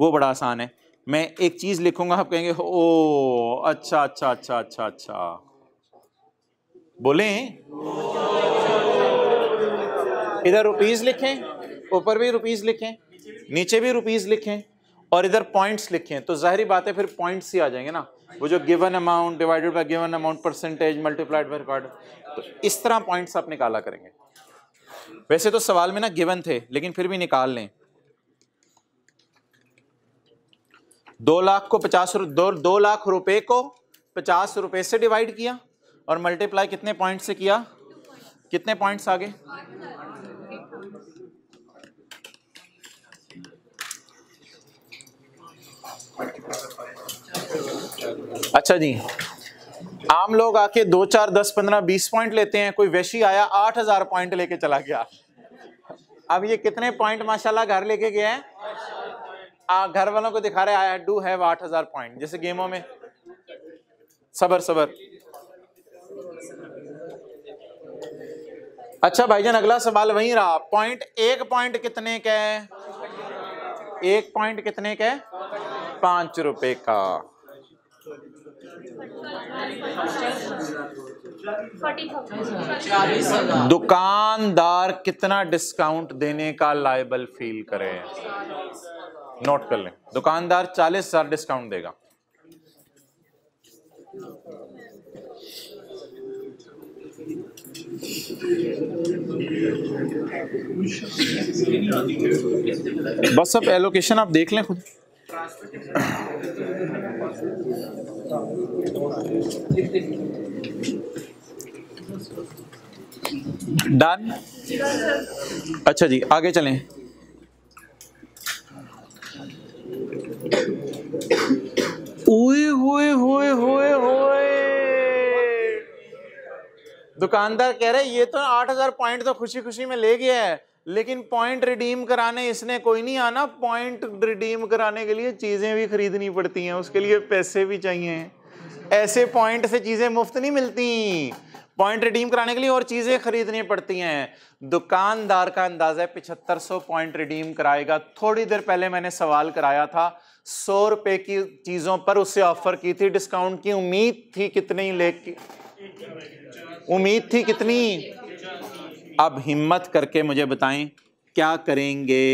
वो बड़ा आसान है। मैं एक चीज लिखूंगा, आप कहेंगे ओ अच्छा अच्छा अच्छा अच्छा अच्छा, बोले इधर रुपीस लिखें, ऊपर भी रुपीस लिखें, नीचे भी रुपीस लिखें और इधर पॉइंट्स लिखें, तो जाहिर बात है फिर पॉइंट्स ही आ जाएंगे ना। वो जो given amount divided by given amount percentage multiplied by record, तो इस तरह पॉइंट्स आप निकाला करेंगे। वैसे तो सवाल में ना गिवन थे, लेकिन फिर भी निकाल लें। 2 लाख को 2 लाख रुपए को 50 रुपए से डिवाइड किया और मल्टीप्लाई कितने पॉइंट से किया? कितने पॉइंट्स आगे? अच्छा जी, आम लोग आके 2, 4, 10, 15, 20 पॉइंट लेते हैं। कोई वैशी आया 8,000 पॉइंट लेके चला गया। अब ये कितने पॉइंट माशाल्लाह घर लेके गया है? घर वालों को दिखा रहे आई डू हैव 8,000 पॉइंट, जैसे गेमों में। सबर सबर। अच्छा भाईजान, अगला सवाल वही रहा। पॉइंट, एक पॉइंट कितने का है? एक पॉइंट कितने का है? 5 रुपए का। दुकानदार कितना डिस्काउंट देने का लायबल फील करे? नोट कर लें, दुकानदार 40,000 डिस्काउंट देगा। बस अब एलोकेशन आप देख लें खुद। डन। अच्छा जी, आगे चलें। ओए होए होए होए होए, दुकानदार कह रहे ये तो 8,000 पॉइंट तो खुशी खुशी में ले गया है, लेकिन पॉइंट रिडीम कराने इसने कोई नहीं आना। पॉइंट रिडीम कराने के लिए चीजें भी खरीदनी पड़ती हैं, उसके लिए पैसे भी चाहिए। ऐसे पॉइंट से चीजें मुफ्त नहीं मिलती, पॉइंट रिडीम कराने के लिए और चीजें खरीदनी पड़ती हैं। दुकानदार का अंदाजा है 7500 पॉइंट रिडीम कराएगा। थोड़ी देर पहले मैंने सवाल कराया था, 100 रुपए की चीजों पर उससे ऑफर की थी डिस्काउंट की। उम्मीद थी कितनी लेके, उम्मीद थी कितनी? अब हिम्मत करके मुझे बताएं क्या करेंगे?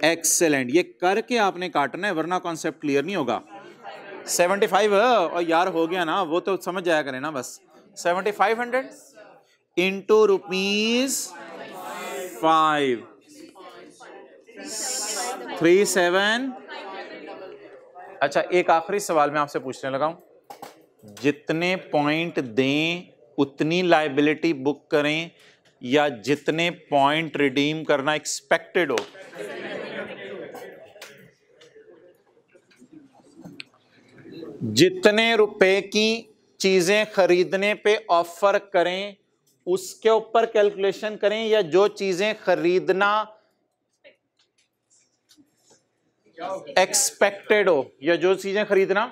एक्सेलेंट, ये करके आपने काटना है वरना कॉन्सेप्ट क्लियर नहीं होगा। 75 और यार हो गया ना, वो तो समझ जाया करें ना बस। 7500 इंटू ₹5 37। अच्छा, एक आखिरी सवाल मैं आपसे पूछने लगा हूं, जितने पॉइंट दें उतनी लायबिलिटी बुक करें या जितने पॉइंट रिडीम करना एक्सपेक्टेड हो? जितने रुपए की चीजें खरीदने पे ऑफर करें उसके ऊपर कैलकुलेशन करें, या जो चीजें खरीदना एक्सपेक्टेड हो, या जो चीजें खरीदना,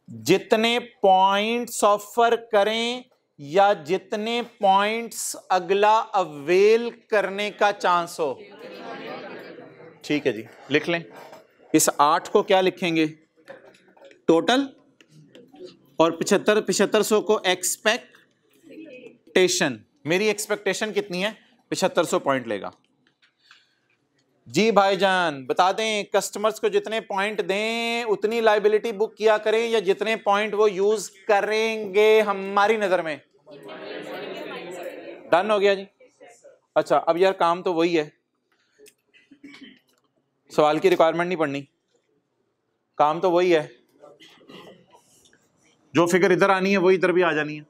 जितने पॉइंट्स ऑफर करें या जितने पॉइंट्स अगला अवेल करने का चांस हो। ठीक है जी, लिख लें। इस 8 को क्या लिखेंगे? टोटल, और 7500 को एक्सपेक्टेशन। मेरी एक्सपेक्टेशन कितनी है? 7500 पॉइंट लेगा जी। भाईजान बता दें, कस्टमर्स को जितने पॉइंट दें उतनी लायबिलिटी बुक किया करें, या जितने पॉइंट वो यूज करेंगे हमारी नजर में। डन हो गया जी। अच्छा, अब यार काम तो वही है, सवाल की रिक्वायरमेंट नहीं पढ़नी, काम तो वही है। जो फिगर इधर आनी है वो इधर भी आ जानी है,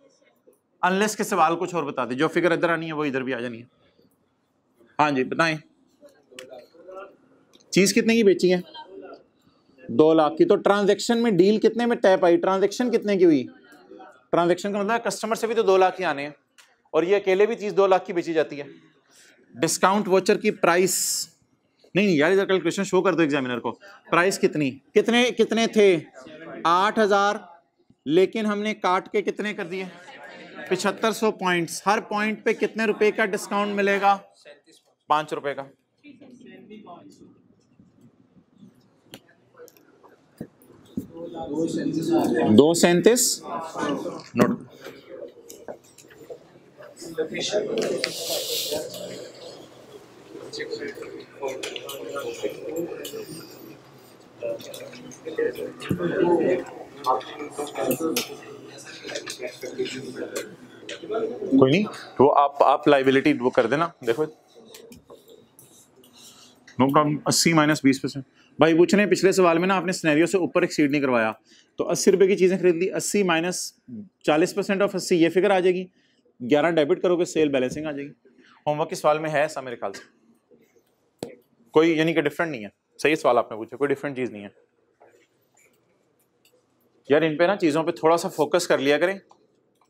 अनलेस के सवाल कुछ और बता दे। जो फिगर इधर आनी है वो इधर भी आ जानी है। हाँ जी बताएं, चीज कितने की बेची है? 2 लाख की। तो ट्रांजैक्शन में डील कितने में टैप आई? ट्रांजैक्शन कितने की हुई? ट्रांजैक्शन का मतलब कस्टमर से भी तो 2 लाख ही आने हैं, और ये अकेले भी चीज 2 लाख की बेची जाती है। डिस्काउंट वोचर की प्राइस नहीं यार, इधर कैलकुलेशन शो कर दो एग्जामिनर को। प्राइस कितनी, कितने थे? 8,000, लेकिन हमने काट के कितने कर दिए? 7500 पॉइंट्स। हर पॉइंट पे कितने रुपए का डिस्काउंट मिलेगा? 5 रुपए का। 237 नोट। कोई नहीं, वो आप लायबिलिटी वो कर देना। देखो नो प्रॉब्लम। 80 माइनस 20%। भाई पूछ रहे हैं पिछले सवाल में ना आपने सिनेरियो से ऊपर एक्सीड नहीं करवाया, तो 80 रुपए की चीजें खरीद ली, 80 माइनस 40% ऑफ 80 ये फिगर आ जाएगी, 11 डेबिट करोगे सेल बैलेंसिंग आ जाएगी। होमवर्क के सवाल में है ऐसा मेरे ख्याल से, कोई यानी कि डिफरेंट नहीं है। सही सवाल आपने पूछा, कोई डिफरेंट चीज नहीं है यार। इन पे ना चीजों पे थोड़ा सा फोकस कर लिया करें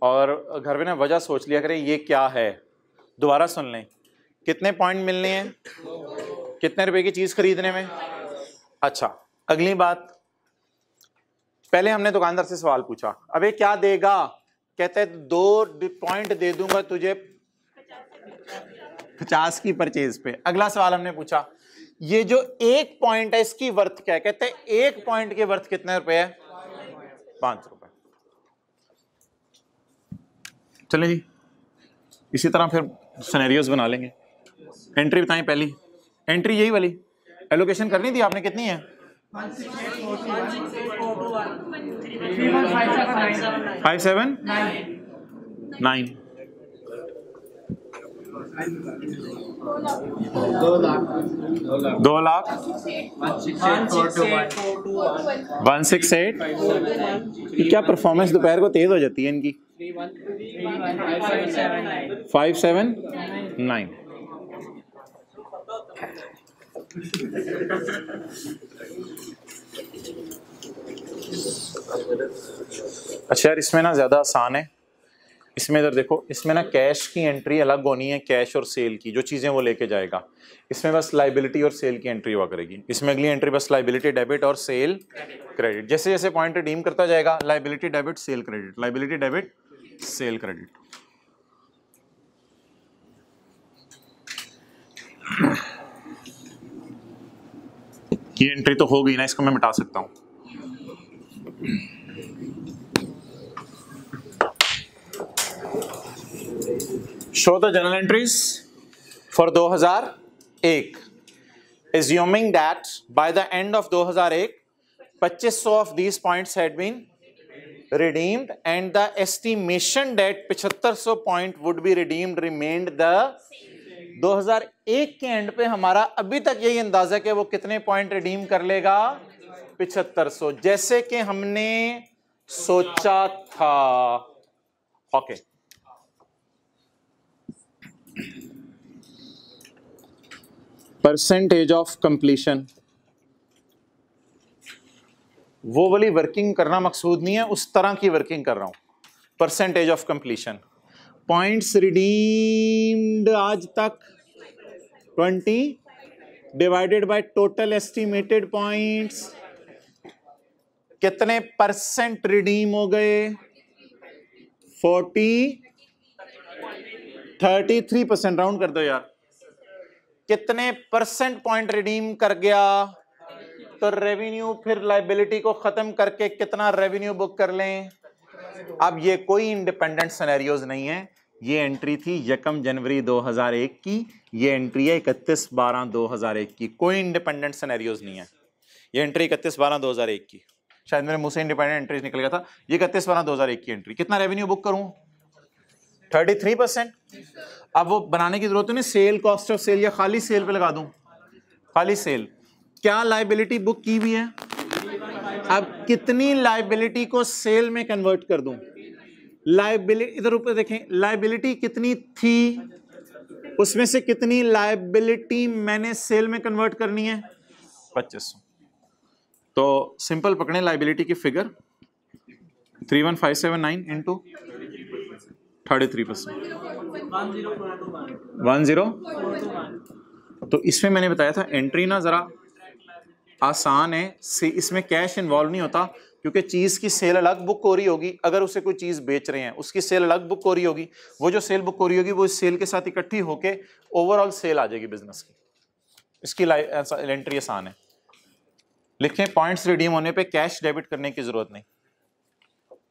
और घर में ना वजह सोच लिया करें ये क्या है। दोबारा सुन लें, कितने पॉइंट मिलने हैं कितने रुपए की चीज खरीदने में। अच्छा, अगली बात, पहले हमने दुकानदार से सवाल पूछा, अबे क्या देगा, कहते हैं 2 पॉइंट दे दूंगा तुझे 50 की परचेज पे। अगला सवाल हमने पूछा, ये जो 1 पॉइंट है इसकी वर्थ क्या है, कहते हैं 1 पॉइंट के वर्थ कितने रुपए है, 5 रुपए। चलें जी, इसी तरह फिर सिनेरियोज बना लेंगे। एंट्री बताएं, पहली एंट्री यही वाली एलोकेशन करनी थी आपने, कितनी है 579 2 लाख 168। क्या परफॉर्मेंस दोपहर को तेज हो जाती है इनकी। 579। अच्छा यार, इसमें ना ज्यादा आसान है। इसमें इधर देखो, इसमें ना कैश की एंट्री अलग होनी है, कैश और सेल की जो चीजें वो लेके जाएगा। इसमें बस लाइबिलिटी और सेल की एंट्री हुआ करेगी। इसमें अगली एंट्री बस लाइबिलिटी डेबिट और सेल क्रेडिट। जैसे जैसे पॉइंट रिडीम करता जाएगा, liability debit sale credit, liability debit sale credit. ये एंट्री तो हो गई ना, इसको मैं मिटा सकता हूं। Show the journal entries for 2001. Assuming that by the end of 2001, 2500 of these points had been redeemed and the estimation that 7500 point would be redeemed remained the 2001 के एंड पे हमारा अभी तक यही अंदाजा कि वो कितने पॉइंट रिडीम कर लेगा, 7500, जैसे कि हमने सोचा था। ओके, परसेंटेज ऑफ कंप्लीशन, वो वाली वर्किंग करना मकसूद नहीं है, उस तरह की वर्किंग कर रहा हूं। Percentage of completion, points redeemed आज तक 20 divided by total estimated points, कितने परसेंट रिडीम हो गए, 33%। राउंड कर दो यार, कितने परसेंट पॉइंट रिडीम कर गया, तो रेवेन्यू फिर लाइबिलिटी को खत्म करके कितना रेवेन्यू बुक कर लें। अब ये कोई इंडिपेंडेंट सिनेरियोज नहीं है, ये एंट्री थी 1 जनवरी 2001 की, ये एंट्री है 31/12/2001 की, कोई इंडिपेंडेंट सिनेरियोज नहीं है। ये एंट्री 31/12/2001 की, शायद मेरे मुंह से इंडिपेंडेंट एंट्रीज निकल गया था। ये 31/12/2001 की एंट्री, कितना रेवेन्यू बुक करूं, 33%। अब वो बनाने की जरूरत नहीं, सेल कॉस्ट ऑफ सेल या खाली सेल पे लगा दूं, खाली सेल। क्या लाइबिलिटी बुक की हुई है, अब कितनी लाइबिलिटी को सेल में कन्वर्ट कर दूं। लाइबिलिटी इधर ऊपर देखें, लाइबिलिटी कितनी थी, उसमें से कितनी लाइबिलिटी मैंने सेल में कन्वर्ट करनी है, 2500। तो सिंपल पकड़े लाइबिलिटी की फिगर, 31579 इंटू 33%, 10। तो इसमें मैंने बताया था एंट्री ना जरा आसान है, इसमें कैश इन्वॉल्व नहीं होता क्योंकि चीज की सेल अलग बुक हो रही होगी। अगर उसे कोई चीज बेच रहे हैं उसकी सेल अलग बुक हो रही होगी, वो जो सेल बुक हो रही होगी वो इस सेल के साथ इकट्ठी होके ओवरऑल सेल आ जाएगी बिजनेस की। इसकी एंट्री आसान है। लिखें, पॉइंट्स रिडीम होने पे कैश डेबिट करने की जरूरत नहीं,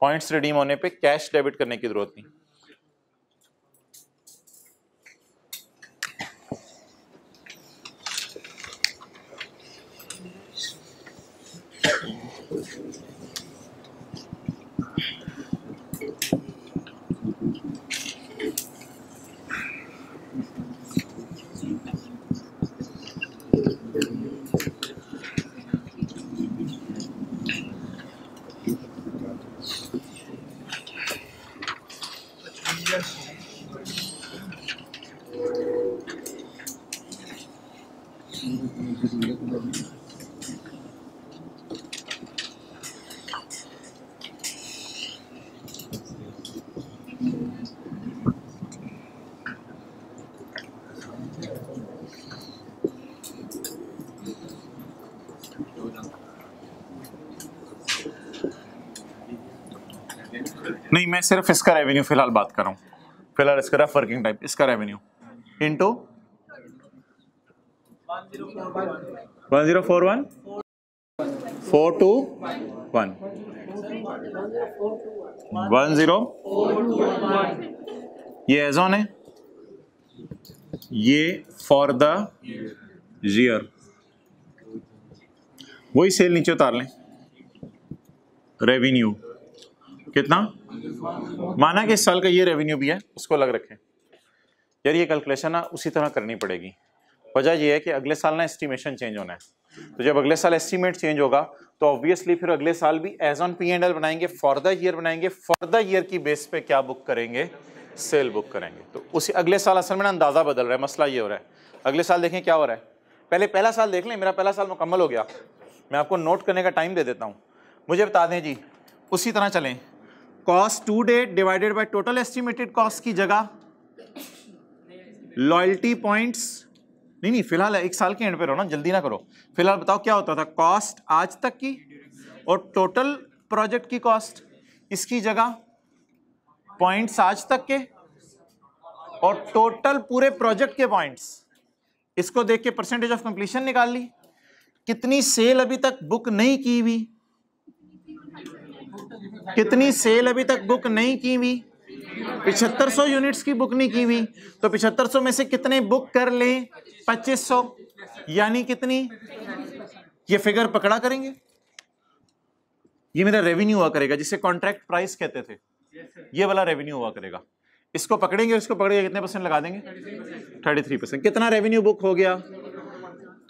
पॉइंट्स रिडीम होने पे कैश डेबिट करने की जरूरत नहीं। नहीं, मैं सिर्फ इसका रेवेन्यू फिलहाल बात कर रहा हूँ, फिलहाल इसका रफ वर्किंग टाइप, इसका रेवेन्यू इंटू 1041 421 10, ये एज ऑन है, ये फॉर द ईयर, वही सेल नीचे उतार लें। रेवेन्यू कितना माना कि इस साल का ये रेवेन्यू भी है, उसको अलग रखें। यार ये कैलकुलेशन ना उसी तरह करनी पड़ेगी। वजह ये है कि अगले साल ना एस्टिमेशन चेंज होना है, तो जब अगले साल एस्टिमेट चेंज होगा तो ऑब्वियसली फिर अगले साल भी एज ऑन P&L बनाएंगे, फॉर द ईयर बनाएंगे, फॉर द ईयर की बेस पे क्या बुक करेंगे, सेल बुक करेंगे। तो उसी अगले साल असल में ना अंदाजा बदल रहा है, मसला ये हो रहा है। अगले साल देखें क्या हो रहा है, पहले पहला साल देख लें, मेरा पहला साल मुकम्मल हो गया, मैं आपको नोट करने का टाइम दे देता हूँ, मुझे बता दें जी। उसी तरह चलें, cost to date divided by total estimated cost की जगह लॉयल्टी पॉइंट्स, नहीं फिलहाल एक साल के एंड पे रहो ना, जल्दी ना करो। फिलहाल बताओ क्या होता था, कॉस्ट आज तक की और टोटल प्रोजेक्ट की कॉस्ट, इसकी जगह पॉइंट्स आज तक के और टोटल पूरे प्रोजेक्ट के पॉइंट्स, इसको देख के परसेंटेज ऑफ कंप्लीशन निकाल ली। कितनी सेल अभी तक बुक नहीं की हुई, कितनी सेल अभी तक बुक नहीं की हुई, 7500 यूनिट्स की बुक नहीं की हुई, तो 7500 में से कितने बुक कर लें, 2500, यानी कितनी, ये फिगर पकड़ा करेंगे, ये मेरा रेवेन्यू हुआ करेगा जिसे कॉन्ट्रैक्ट प्राइस कहते थे, ये वाला रेवेन्यू हुआ करेगा। इसको पकड़ेंगे, इसको पकड़ेंगे, कितने परसेंट लगा देंगे, 33%। कितना रेवेन्यू बुक हो गया,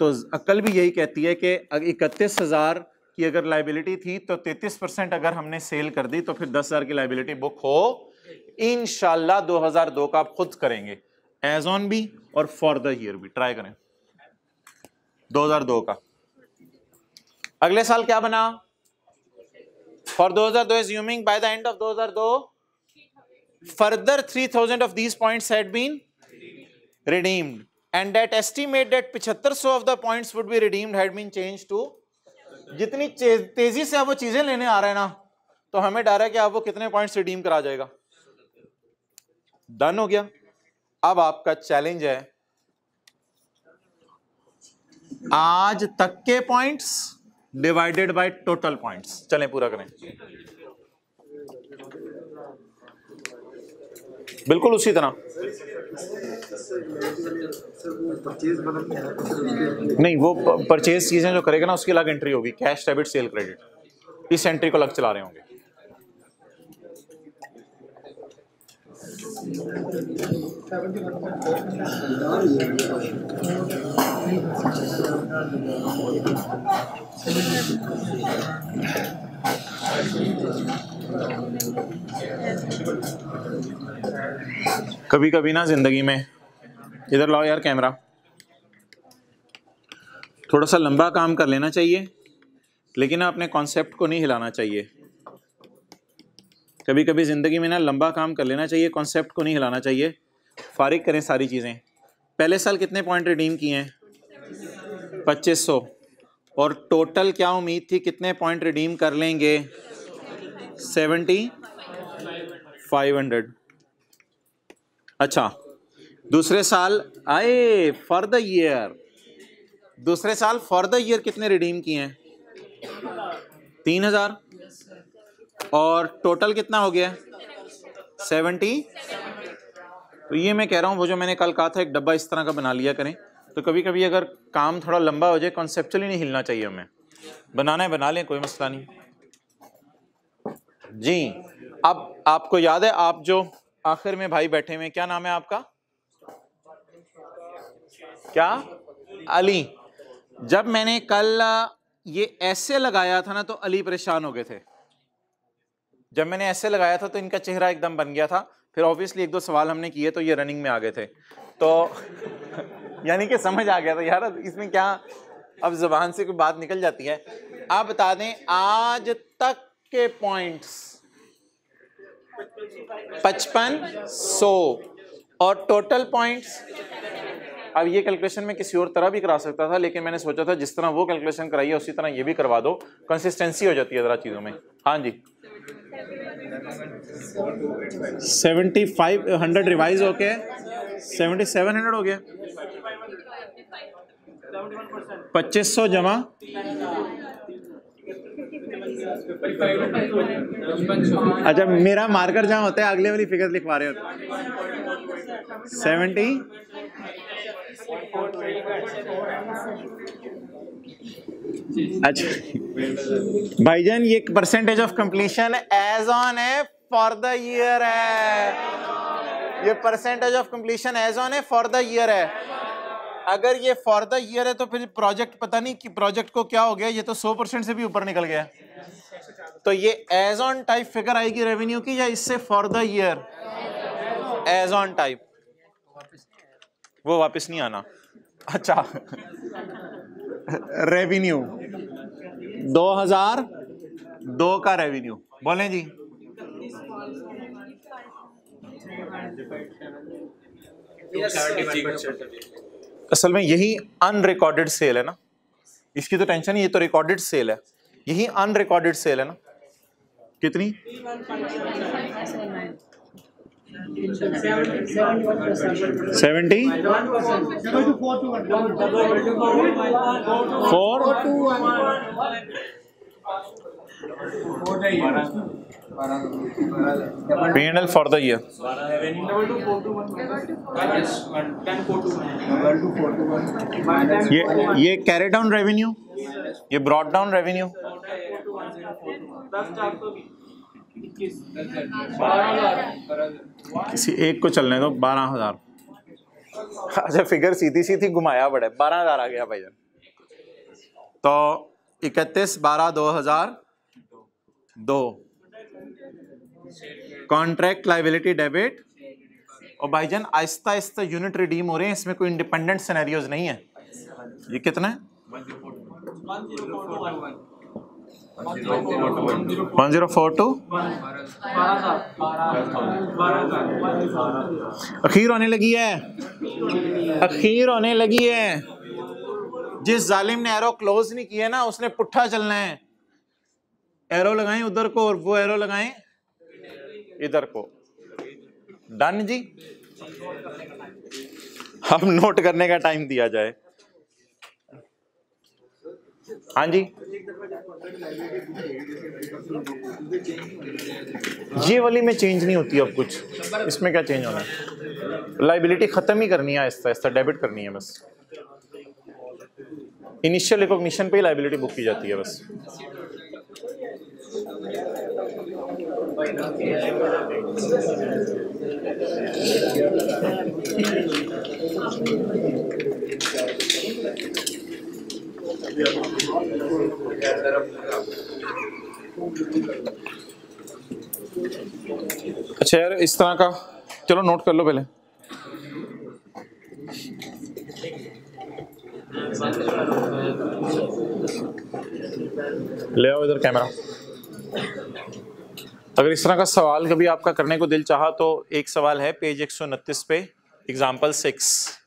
तो अक्ल भी यही कहती है कि 31,000 की अगर लाइबिलिटी थी तो 33% अगर हमने सेल कर दी तो फिर 10,000 की लाइबिलिटी बुक हो इंशाल्लाह 2002 का आप खुद करेंगे, एज ऑन भी और फॉर द ईयर भी ट्राई करें 2002 का। अगले साल क्या बना, for 2002 assuming by the end of 2002 further 3,000 of these points had been redeemed and that estimate that 7500 of the points would be redeemed had been changed to, जितनी तेजी से आप वो चीजें लेने आ रहे हैं ना, तो हमें डर है कि आप वो कितने पॉइंट्स रिडीम करा जाएगा। डन हो गया। अब आपका चैलेंज है आज तक के points divided by total points. चलें पूरा करें, बिल्कुल उसी तरह। नहीं, वो परचेज चीजें जो करेगा ना उसकी अलग एंट्री होगी, कैश, डेबिट, सेल, क्रेडिट, इस एंट्री को अलग चला रहे होंगे। कभी कभी ना जिंदगी में, इधर लाओ यार कैमरा, थोड़ा सा लंबा काम कर लेना चाहिए लेकिन ना अपने कॉन्सेप्ट को नहीं हिलाना चाहिए। कभी कभी जिंदगी में ना लंबा काम कर लेना चाहिए, कॉन्सेप्ट को नहीं हिलाना चाहिए। फारिग करें सारी चीजें। पहले साल कितने पॉइंट रिडीम किए हैं, 2500, और टोटल क्या उम्मीद थी कितने पॉइंट रिडीम कर लेंगे, 7500। अच्छा, दूसरे साल आए फॉर द ईयर, दूसरे साल फॉर द ईयर कितने रिडीम किए हैं, 3000, और टोटल कितना हो गया, 70। तो ये मैं कह रहा हूँ, वो जो मैंने कल कहा था एक डब्बा इस तरह का बना लिया करें। तो कभी कभी अगर काम थोड़ा लंबा हो जाए, कॉन्सेप्चुअली नहीं हिलना चाहिए हमें, बनाना है बना लें, कोई मसला नहीं जी। अब आपको याद है, आप जो आखिर में भाई बैठे हुए, क्या नाम है आपका, क्या, अली। जब मैंने कल ये ऐसे लगाया था ना तो अली परेशान हो गए थे। जब मैंने ऐसे लगाया था तो इनका चेहरा एकदम बन गया था। फिर ऑब्वियसली एक दो सवाल हमने किए तो ये रनिंग में आ गए थे, तो यानी कि समझ आ गया था यार इसमें क्या, अब जुबान से कोई बात निकल जाती है। आप बता दें आज तक के पॉइंट्स 5500 और टोटल पॉइंट्स। अब ये कैलकुलेशन मैं किसी और तरह भी करा सकता था, लेकिन मैंने सोचा था जिस तरह वो कैलकुलेशन कराई है उसी तरह ये भी करवा दो, कंसिस्टेंसी हो जाती है जरा चीजों में। हाँ जी, 7500 रिवाइज होके 7700 हो गया। 2500 जमा 55। अच्छा, मेरा मार्कर जहाँ होता है अगले वाली फिगर लिखवा रहे होते 70। अच्छा भाईजान, ये percentage of completion as on है फॉर द ईयर है। ये percentage of completion as on है फॉर द ईयर है। अगर ये फॉर द ईयर है तो फिर प्रोजेक्ट पता नहीं कि प्रोजेक्ट को क्या हो गया, ये तो 100% से भी ऊपर निकल गया। तो ये एज ऑन टाइप फिगर आएगी रेवेन्यू की, या इससे for the year as on type, वो वापस नहीं आना। अच्छा रेवेन्यू 2002 का रेवेन्यू बोलें जी। असल में यही अनरिकॉर्डेड सेल है ना, इसकी तो टेंशन नहीं, ये तो रिकॉर्डेड सेल है, यही अनरिकॉर्डेड सेल है ना। कितनी 70 P&L for the year। ये कैरी डाउन रेवेन्यू, ये ब्रॉड डाउन रेवेन्यू। किसी एक को चलने दो 12,000। अच्छा फिगर सीधी सीधी घुमाया बड़े 12,000 आ गया भाईजान। तो 31/12/2002 कॉन्ट्रैक्ट लायबिलिटी डेबिट। और भाईजान आहिस्ता आहिस्ता यूनिट रिडीम हो रहे हैं, इसमें कोई इंडिपेंडेंट सिनेरियोज नहीं है। ये कितना है 1042। अखीर होने लगी है, अखीर होने लगी है। जिस जालिम ने एरो क्लोज नहीं किया ना, उसने पुट्ठा चलना है। एरो लगाएं उधर को और वो एरो लगाएं इधर को। डन जी। अब नोट करने का टाइम दिया जाए। हाँ जी, ये वाली में चेंज नहीं होती अब कुछ, इसमें क्या चेंज होना है। लाइबिलिटी खत्म ही करनी है, आहिस्ता आहिस्ता डेबिट करनी है बस। इनिशियल रिकॉग्निशन पे ही लाइबिलिटी बुक की जाती है बस। अच्छा यार, इस तरह का चलो नोट कर लो पहले। ले आओ इधर कैमरा। अगर इस तरह का सवाल कभी आपका करने को दिल चाहा तो एक सवाल है पेज 129 पे, एग्जाम्पल 6,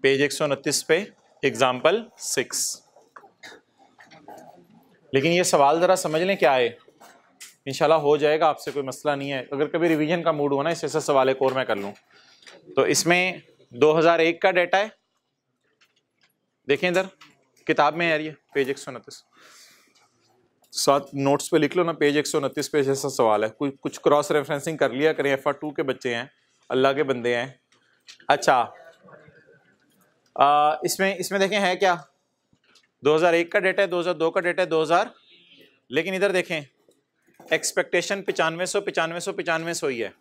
पेज 129 पे एग्जाम्पल 6। लेकिन ये सवाल जरा समझ लें क्या है, इंशाल्लाह हो जाएगा, आपसे कोई मसला नहीं है। अगर कभी रिवीजन का मूड हो ना, इससे सवाल एक और मैं कर लूँ। तो इसमें 2001 का डेटा है, देखें इधर किताब में है, ये पेज 129 साथ नोट्स पे लिख लो ना, पेज 129 पे जैसा सवाल है। कुछ क्रॉस रेफरेंसिंग कर लिया करें, FR2 के बच्चे हैं, अल्लाह के बंदे हैं। अच्छा इसमें देखें है क्या, 2001 का डेटा है, 2002 का डेटा है, 2000। लेकिन इधर देखें एक्सपेक्टेशन 9500 ही है।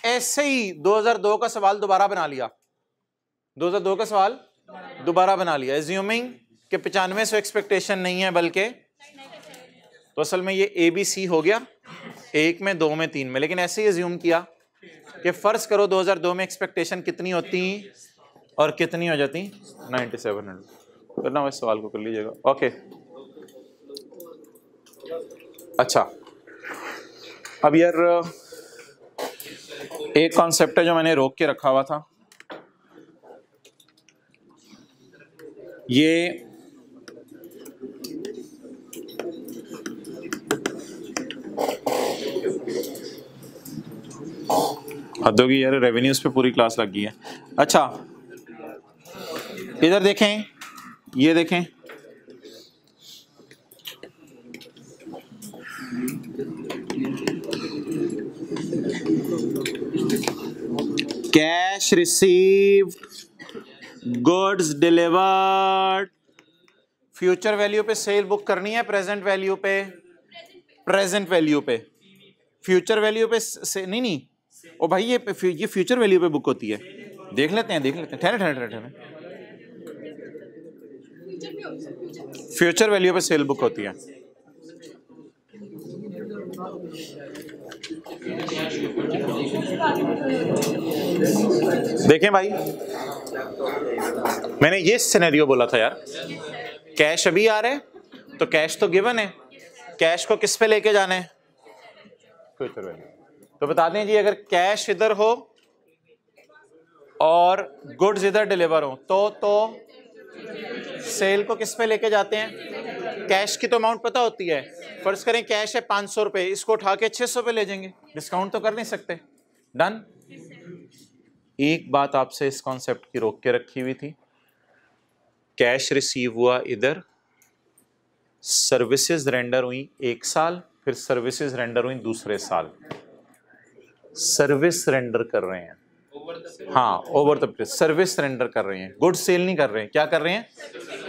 ऐसे ही 2002 का सवाल दोबारा बना लिया, 2002 का सवाल दोबारा बना लिया, एज्यूमिंग कि 9500 एक्सपेक्टेशन नहीं है बल्कि, तो असल में ये ABC हो गया 1 में 2 में 3 में। लेकिन ऐसे ही एज्यूम किया कि फर्ज करो 2002 में एक्सपेक्टेशन कितनी होती और कितनी हो जाती 9700। करना इस सवाल को कर लीजिएगा। ओके अच्छा, अब यार एक कॉन्सेप्ट है जो मैंने रोक के रखा हुआ था, ये हद होगी यार, रेवेन्यूज पे पूरी क्लास लग गई है। अच्छा इधर देखें, ये देखें, cash received, goods delivered. Future value पे सेल बुक करनी है, प्रेजेंट वैल्यू पे, प्रेजेंट वैल्यू पे, फ्यूचर वैल्यू पे से नहीं नहीं ओ भाई ये फ्यूचर वैल्यू पे बुक होती है। देख लेते हैं ठहरे ठहरे ठहरे, फ्यूचर वैल्यू पे सेल बुक होती है। देखें भाई, मैंने ये सिनेरियो बोला था यार, कैश अभी आ रहा है तो कैश तो गिवन है, कैश को किस पे लेके जाना है, फ्यूचर वैल्यू। तो बता दें जी, अगर कैश इधर हो और गुड्स इधर डिलीवर हो तो सेल को किस पे लेके जाते हैं, कैश की तो अमाउंट पता होती है, फर्ज करें कैश है 500 रुपए, इसको उठा के 600 पे ले जाएंगे, डिस्काउंट तो कर नहीं सकते। डन। एक बात आपसे इस कॉन्सेप्ट की रोक के रखी हुई थी, कैश रिसीव हुआ इधर, सर्विसेज रेंडर हुई 1 साल, फिर सर्विसेज रेंडर हुई दूसरे साल, सर्विस रेंडर कर रहे हैं, हाँ over the period service render कर रहे हैं, गुड सेल नहीं कर रहे हैं, क्या कर रहे हैं,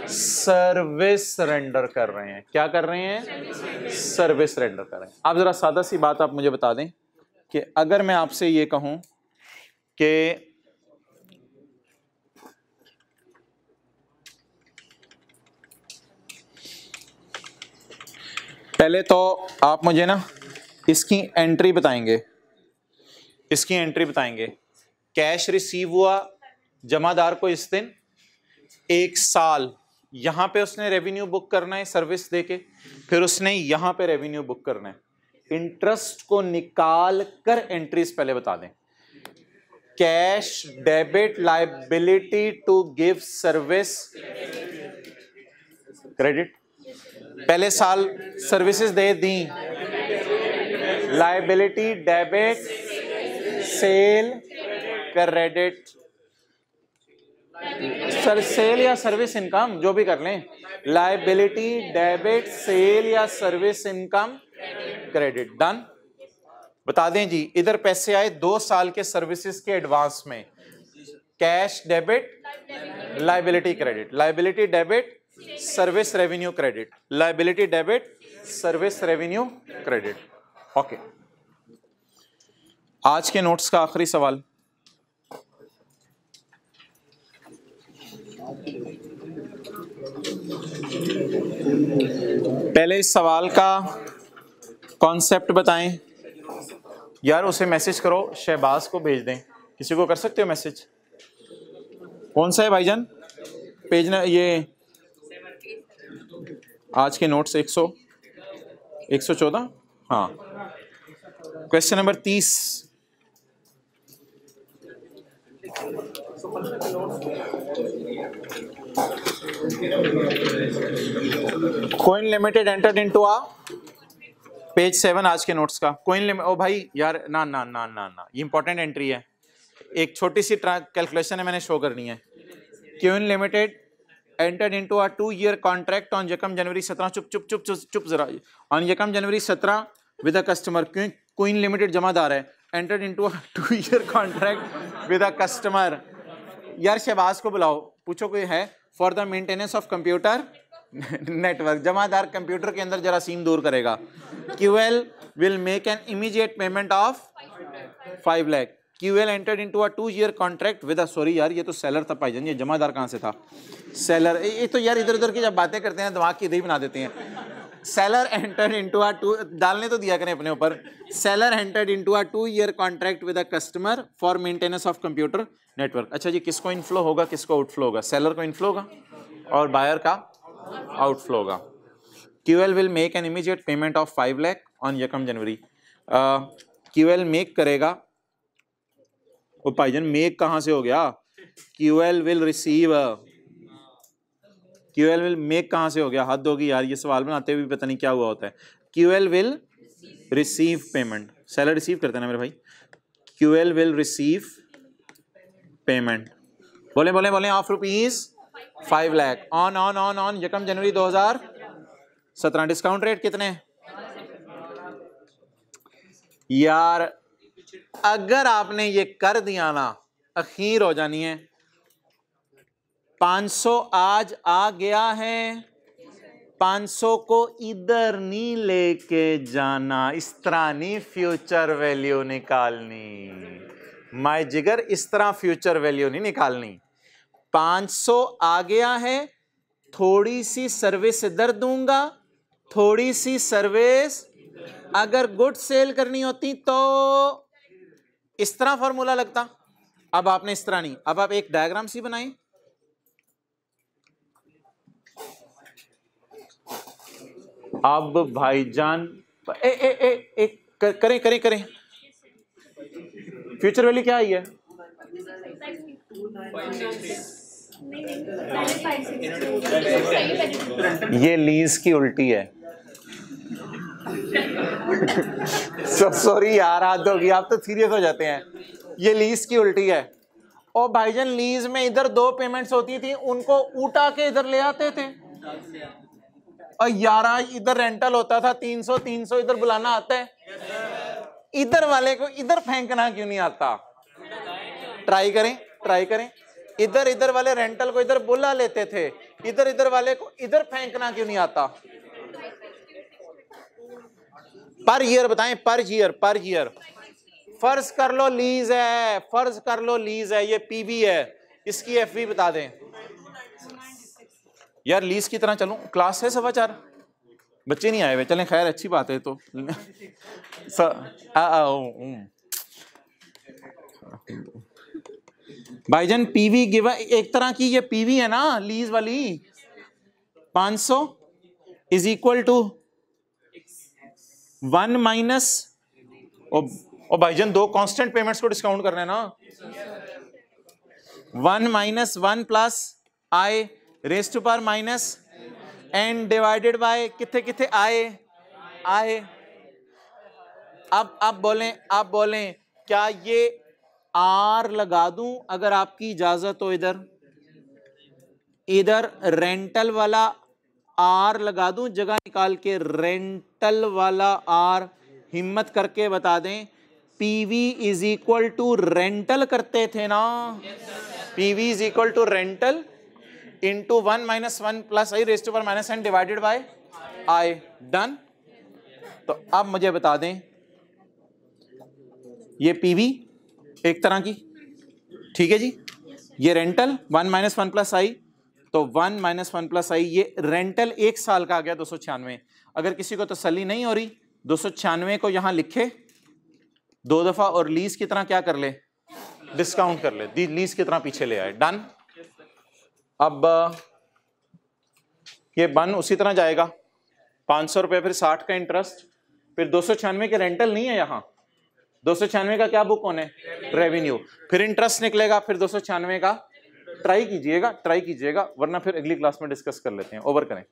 सर्विस रेंडर कर रहे हैं, क्या कर रहे हैं, सर्विस रेंडर कर रहे हैं। आप जरा सादा सी बात आप मुझे बता दें कि अगर मैं आपसे ये कहूं कि पहले तो आप मुझे ना इसकी एंट्री बताएंगे, इसकी एंट्री बताएंगे, कैश रिसीव हुआ जमादार को इस दिन 1 साल, यहां पे उसने रेवेन्यू बुक करना है सर्विस देके, फिर उसने यहां पे रेवेन्यू बुक करना है। इंटरेस्ट को निकाल कर एंट्रीज पहले बता दें, cash debit liability to give service credit, पहले साल सर्विसेज दे दी, liability debit sale credit, sir sale या सर्विस इनकम जो भी कर लें, लायबिलिटी डेबिट सेल या सर्विस इनकम क्रेडिट। डन। बता दें जी, इधर पैसे आए 2 साल के सर्विसेज के एडवांस में, cash debit liability credit, liability debit service revenue credit, liability debit service revenue credit. Okay, आज के नोट्स का आखिरी सवाल, पहले इस सवाल का कॉन्सेप्ट बताएं यार, उसे मैसेज करो, शहबाज को भेज दें, किसी को कर सकते हो मैसेज, कौन सा है भाईजान पेज ना, ये आज के नोट्स 114, हाँ question number 30, Koin limited entered into a, page 7 आज के नोट्स का, कोइन लिमिट, ओ भाई यार ना ना ना ना ना, ये इंपॉर्टेंट एंट्री है, एक छोटी सी कैलकुलेशन है मैंने शो करनी है। Coin limited entered into a 2-year contract on यकम जनवरी 17, चुप जरा, on यकम जनवरी 17 with a customer, coin limited जमादार है, entered into a 2-year contract with a customer। यार शहबाज को बुलाओ, पूछो कोई है, for the maintenance of computer network, Jamadar computer के अंदर जरासीम दूर करेगा। QL will make an immediate payment of 5 lakh। QL entered into a 2-year contract with a, sorry यार ये तो सेलर था भाईजान, ये जमादार कहाँ से था, सेलर, ये तो यार इधर उधर की जब बातें करते हैं दिमाग की इधर ही बना देते हैं। सेलर एंटर्ड इनटू अ 2, डालने तो दिया करें अपने ऊपर, seller entered into a 2-year contract with a customer for maintenance of computer network. अच्छा जी, किसको इनफ्लो होगा, किसको आउटफ्लो होगा, सेलर को इनफ्लो होगा और बायर का आउटफ्लो होगा। QL will make an immediate payment of 5 lakh on यकम जनवरी। QL मेक करेगा, ओ भाईजान मेक कहाँ से हो गया, QL will receive, QL will make कहाँ से हो गया, हद होगी यार, ये सवाल बनाते हुए पता नहीं क्या हुआ होता है। QL will receive payment, seller receive करते हैं ना मेरे भाई, QL will receive payment. बोले बोले बोले ऑफ रुपीज 5 लाख ऑन यकम जनवरी 2017। डिस्काउंट रेट कितने? यार अगर आपने ये कर दिया ना, अखीर हो जानी है। 500 आज आ गया है, 500 को इधर नहीं लेके जाना, इस तरह नहीं फ्यूचर वैल्यू निकालनी माय जिगर, इस तरह फ्यूचर वैल्यू नहीं निकालनी। 500 आ गया है, थोड़ी सी सर्विस इधर दूंगा, थोड़ी सी सर्विस अगर गुड सेल करनी होती तो इस तरह फॉर्मूला लगता। अब आपने इस तरह नहीं, अब आप एक डायग्राम सी बनाएं। अब भाईजान करें फ्यूचर वैल्यू क्या आई है? ये लीज की उल्टी है। सॉरी यार, हाथ होगी, आप तो सीरियस हो जाते हैं। ये लीज की उल्टी है। और भाईजान लीज में इधर 2 पेमेंट्स होती थी, उनको उठा के इधर ले आते थे। और 11 इधर रेंटल होता था, 300 इधर बुलाना आता है। इधर वाले को इधर फेंकना क्यों नहीं आता? ट्राई करें। इधर वाले रेंटल को इधर बुला लेते थे, इधर वाले को इधर फेंकना क्यों नहीं आता? पर ईयर बताएं, पर ईयर फर्ज कर लो लीज है, ये पीवी है, इसकी एफवी बता दें। यार लीज की तरह चलूं, क्लास है 4:15, बच्चे नहीं आए हुए, चलें खैर अच्छी बात है। तो भाईजान पीवी गिवन एक तरह की, ये पीवी है ना लीज वाली। 500 इज इक्वल टू 1 माइनस, और भाईजान 2 कांस्टेंट पेमेंट्स को डिस्काउंट करना है ना। 1 minus 1 plus I raise to power minus and divided by कितने आए। अब बोलें क्या ये आर लगा दूं अगर आपकी इजाजत हो? इधर रेंटल वाला आर लगा दूं, जगह निकाल के रेंटल वाला आर, हिम्मत करके बता दें। PV is equal to rental करते थे ना, PV is equal to rental into 1 minus 1 plus I raise to power minus n divided by I. Done. तो अब मुझे बता दें, ये पीवी एक तरह की, ठीक है जी, ये रेंटल 1 माइनस 1 प्लस आई, तो 1 माइनस 1 प्लस आई, ये रेंटल 1 साल का आ गया 296। अगर किसी को तसल्ली नहीं हो रही, 296 को यहां लिखे 2 दफा और लीज की तरह क्या कर ले, डिस्काउंट कर ले, लीज की तरह पीछे ले आए। डन। अब ये बन उसी तरह जाएगा, 500 रुपए, फिर 60 का इंटरेस्ट, फिर 296 के रेंटल नहीं है यहाँ, 296 का क्या बुक होने, रेवेन्यू, फिर इंटरेस्ट निकलेगा, फिर 296 का। ट्राई कीजिएगा, वरना फिर अगली क्लास में डिस्कस कर लेते हैं। ओवर करें।